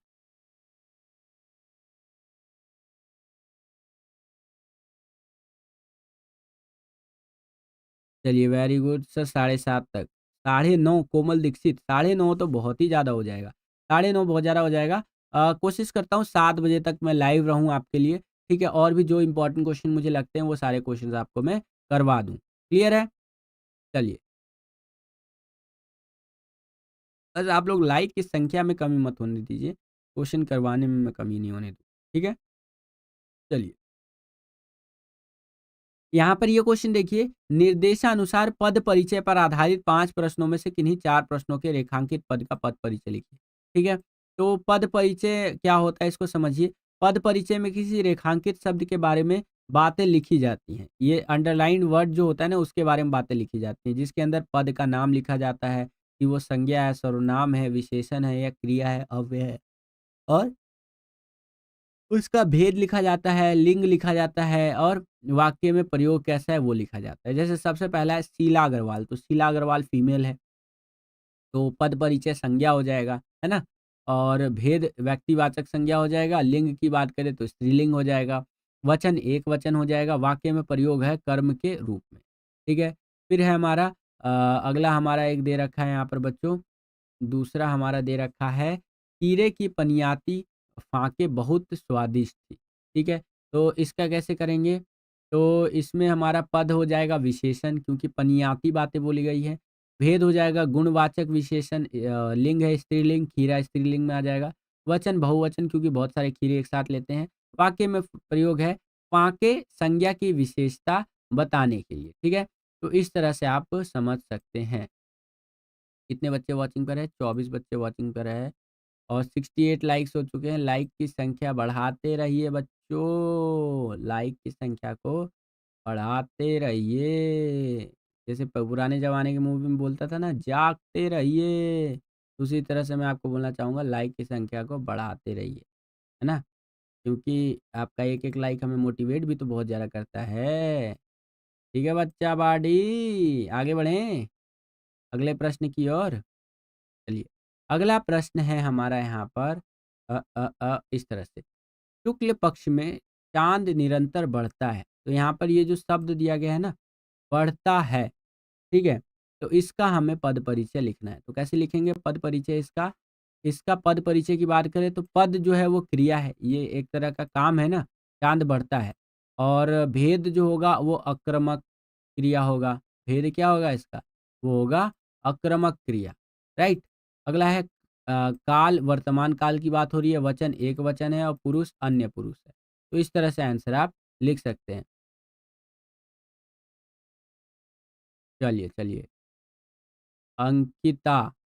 चलिए वेरी गुड सर, 7:30 तक। 9:30 कोमल दीक्षित, 9:30 तो बहुत ही ज़्यादा हो जाएगा। 9:30 बहुत ज़्यादा हो जाएगा। कोशिश करता हूँ 7 बजे तक मैं लाइव रहूँ आपके लिए, ठीक है? और भी जो इम्पोर्टेंट क्वेश्चन मुझे लगते हैं वो सारे क्वेश्चंस आपको मैं करवा दूँ। क्लियर है? चलिए। बस आप लोग लाइक की संख्या में कमी मत होने दीजिए, क्वेश्चन करवाने में मैं कमी नहीं होने दूँ, ठीक है? चलिए, यहाँ पर ये क्वेश्चन देखिए, निर्देशानुसार पद परिचय पर आधारित 5 प्रश्नों में से किन्हीं 4 प्रश्नों के रेखांकित पद का पद परिचय लिखिए, ठीक है? तो पद परिचय क्या होता है इसको समझिए। पद परिचय में किसी रेखांकित शब्द के बारे में बातें लिखी जाती हैं। ये अंडरलाइन्ड वर्ड जो होता है ना उसके बारे में बातें लिखी जाती हैं, जिसके अंदर पद का नाम लिखा जाता है कि वो संज्ञा है, सर्वनाम है, विशेषण है या क्रिया है, अव्यय है और उसका भेद लिखा जाता है, लिंग लिखा जाता है और वाक्य में प्रयोग कैसा है वो लिखा जाता है। जैसे सबसे पहला है शीला अग्रवाल, तो शीला अग्रवाल फीमेल है, तो पद परिचय संज्ञा हो जाएगा, है ना? और भेद व्यक्तिवाचक संज्ञा हो जाएगा, लिंग की बात करें तो स्त्रीलिंग हो जाएगा, वचन एकवचन हो जाएगा, वाक्य में प्रयोग है कर्म के रूप में, ठीक है? फिर है हमारा अगला हमारा एक दे रखा है यहाँ पर बच्चों, दूसरा हमारा दे रखा है, हीरे की पनियाती फाके बहुत स्वादिष्ट थी, ठीक है? तो इसका कैसे करेंगे? तो इसमें हमारा पद हो जाएगा विशेषण क्योंकि पनियाती बातें बोली गई है। भेद हो जाएगा गुणवाचक विशेषण, लिंग है स्त्रीलिंग, खीरा स्त्रीलिंग में आ जाएगा। वचन बहुवचन क्योंकि बहुत सारे खीरे एक साथ लेते हैं। वाक्य में प्रयोग है फाके संज्ञा की विशेषता बताने के लिए, ठीक है? तो इस तरह से आप समझ सकते हैं। कितने बच्चे वॉचिंग पर है? 24 बच्चे वॉचिंग पर है और 68 लाइक्स हो चुके हैं। लाइक की संख्या बढ़ाते रहिए बच्चों, लाइक की संख्या को बढ़ाते रहिए। जैसे पुराने ज़माने की मूवी में बोलता था ना, जागते रहिए, उसी तरह से मैं आपको बोलना चाहूँगा, लाइक की संख्या को बढ़ाते रहिए, है ना? क्योंकि आपका एक-एक लाइक हमें मोटिवेट भी तो बहुत ज़्यादा करता है। ठीक है बच्चा बॉडी, आगे बढ़ें अगले प्रश्न की ओर। चलिए, अगला प्रश्न है हमारा यहाँ पर इस तरह से, शुक्ल पक्ष में चाँद निरंतर बढ़ता है। तो यहाँ पर ये जो शब्द दिया गया है ना, बढ़ता है, ठीक है? तो इसका हमें पद परिचय लिखना है। तो कैसे लिखेंगे पद परिचय इसका? इसका पद परिचय की बात करें तो पद जो है वो क्रिया है। ये एक तरह का काम है ना, चाँद बढ़ता है और भेद जो होगा वो आक्रामक क्रिया होगा। भेद क्या होगा इसका? वो होगा आक्रामक क्रिया, राइट? अगला है काल, वर्तमान काल की बात हो रही है, वचन एक वचन है और पुरुष अन्य पुरुष है। तो इस तरह से आंसर आप लिख सकते हैं। चलिए, चलिए। अंकिता,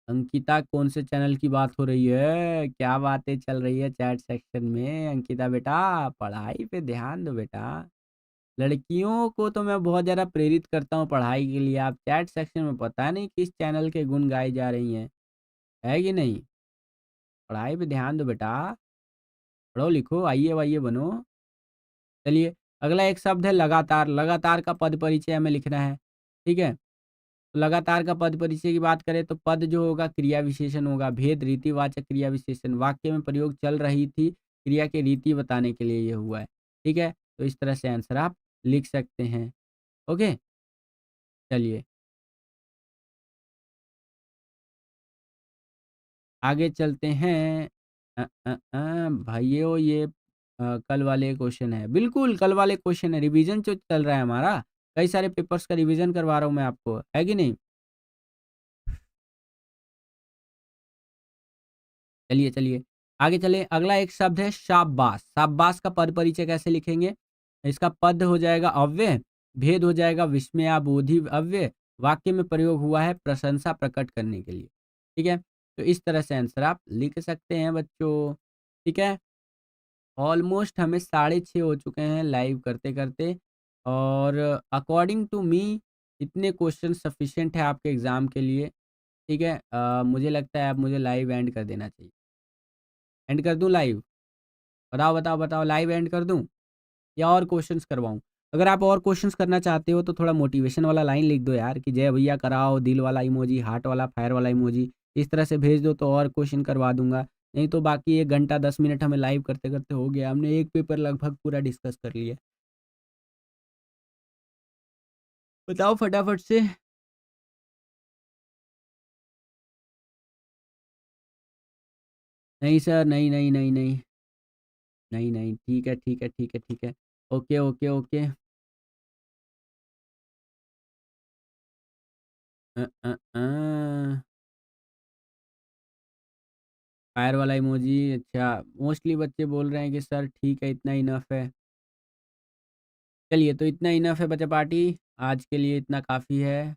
अंकिता कौन से चैनल की बात हो रही है? क्या बातें चल रही है चैट सेक्शन में? अंकिता बेटा, पढ़ाई पे ध्यान दो बेटा। लड़कियों को तो मैं बहुत ज़्यादा प्रेरित करता हूँ पढ़ाई के लिए। आप चैट सेक्शन में पता नहीं किस चैनल के गुण गाई जा रही हैं, है कि नहीं? पढ़ाई पे ध्यान दो बेटा, पढ़ो लिखो, आईए-वाईए बनो। चलिए, अगला एक शब्द है लगातार। लगातार का पद परिचय हमें लिखना है, ठीक है? तो लगातार का पद परिचय की बात करें तो पद जो होगा क्रिया विशेषण होगा, भेद रीतिवाचक क्रिया विशेषण, वाक्य में प्रयोग चल रही थी, क्रिया की रीति बताने के लिए ये हुआ है, ठीक है? तो इस तरह से आंसर आप लिख सकते हैं, ओके? चलिए, आगे चलते हैं। भाइयों ये कल वाले क्वेश्चन है, बिल्कुल कल वाले क्वेश्चन है, रिवीजन जो चल रहा है हमारा, कई सारे पेपर्स का रिवीजन करवा रहा हूँ मैं आपको, है कि नहीं? चलिए, चलिए, आगे चलें। अगला एक शब्द है शाब्बास। शाब्बास का पद परिचय कैसे लिखेंगे? इसका पद हो जाएगा अव्यय, भेद हो जाएगा विस्मयाबोधि अव्यय, वाक्य में प्रयोग हुआ है प्रशंसा प्रकट करने के लिए। ठीक है? तो इस तरह से आंसर आप लिख सकते हैं बच्चों। ठीक है? ऑलमोस्ट हमें 6:30 हो चुके हैं लाइव करते-करते और अकॉर्डिंग टू मी इतने क्वेश्चन सफिशिएंट है आपके एग्ज़ाम के लिए। ठीक है? मुझे लगता है अब मुझे लाइव एंड कर देना चाहिए। एंड कर दूँ लाइव? बताओ, बताओ, बताओ लाइव एंड कर दूँ या और क्वेश्चंस करवाऊँ? अगर आप और क्वेश्चंस करना चाहते हो तो थोड़ा मोटिवेशन वाला लाइन लिख दो यार कि जय भैया कराओ, दिल वाला इमोजी, हार्ट वाला, फायर वाला इमोजी। इस तरह से भेज दो तो और क्वेश्चन करवा दूँगा। नहीं तो बाकी 1 घंटा 10 मिनट हमें लाइव करते-करते हो गया। हमने एक पेपर लगभग पूरा डिस्कस कर लिया। बताओ फटाफट से। नहीं सर, नहीं, नहीं, नहीं, नहीं। नहीं, नहीं। ठीक है, ठीक है, ठीक है, ठीक है। Okay, okay, okay. अ, अ, अ। फायर वाला इमोजी अच्छा, मोस्टली बच्चे बोल रहे हैं कि सर ठीक है इतना इनफ है। चलिए तो इतना इनफ है बच्चा पार्टी, आज के लिए इतना काफ़ी है।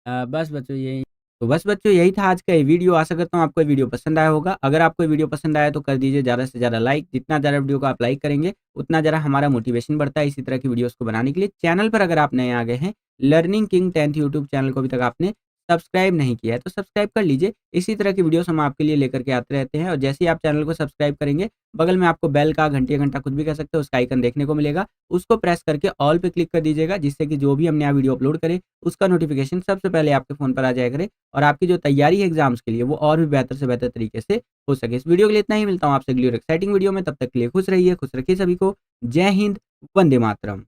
बस बच्चों यही तो बस बच्चों यही था आज का ये वीडियो। आशा करता हूँ आपको ये वीडियो पसंद आया होगा। अगर आपको ये वीडियो पसंद आया तो कर दीजिए ज़्यादा से ज़्यादा लाइक। जितना ज़्यादा वीडियो को आप लाइक करेंगे, उतना ज़्यादा हमारा मोटिवेशन बढ़ता है इसी तरह की वीडियोज़ को बनाने के लिए। चैनल पर अगर आप नए आ गए हैं, learning king 10th YouTube channel को अभी तक आपने सब्सक्राइब नहीं किया है, तो सब्सक्राइब कर लीजिए। इसी तरह की वीडियोज़ हम आपके लिए लेकर के आते रहते हैं और जैसे ही आप चैनल को सब्सक्राइब करेंगे, बगल में आपको बेल का, घंटी या घंटा कुछ भी कह सकते हो, उसका आइकन देखने को मिलेगा। उसको प्रेस करके ऑल पे क्लिक कर दीजिएगा, जिससे कि जो भी हम नया वीडियो अपलोड करें, उसका नोटिफ़िकेशन सबसे पहले आपके फ़ोन पर आ जाया करे और आपकी जो तैयारी है एग्ज़ाम्स के लिए, वो और भी बेहतर से बेहतर तरीके से हो सके। इस वीडियो के लिए इतना ही, मिलता हूँ आपसे अगली और एक्साइटिंग वीडियो में। तब तक के लिए खुश रहिए, खुश रखिए सभी को। जय हिंद, वंदे मातरम।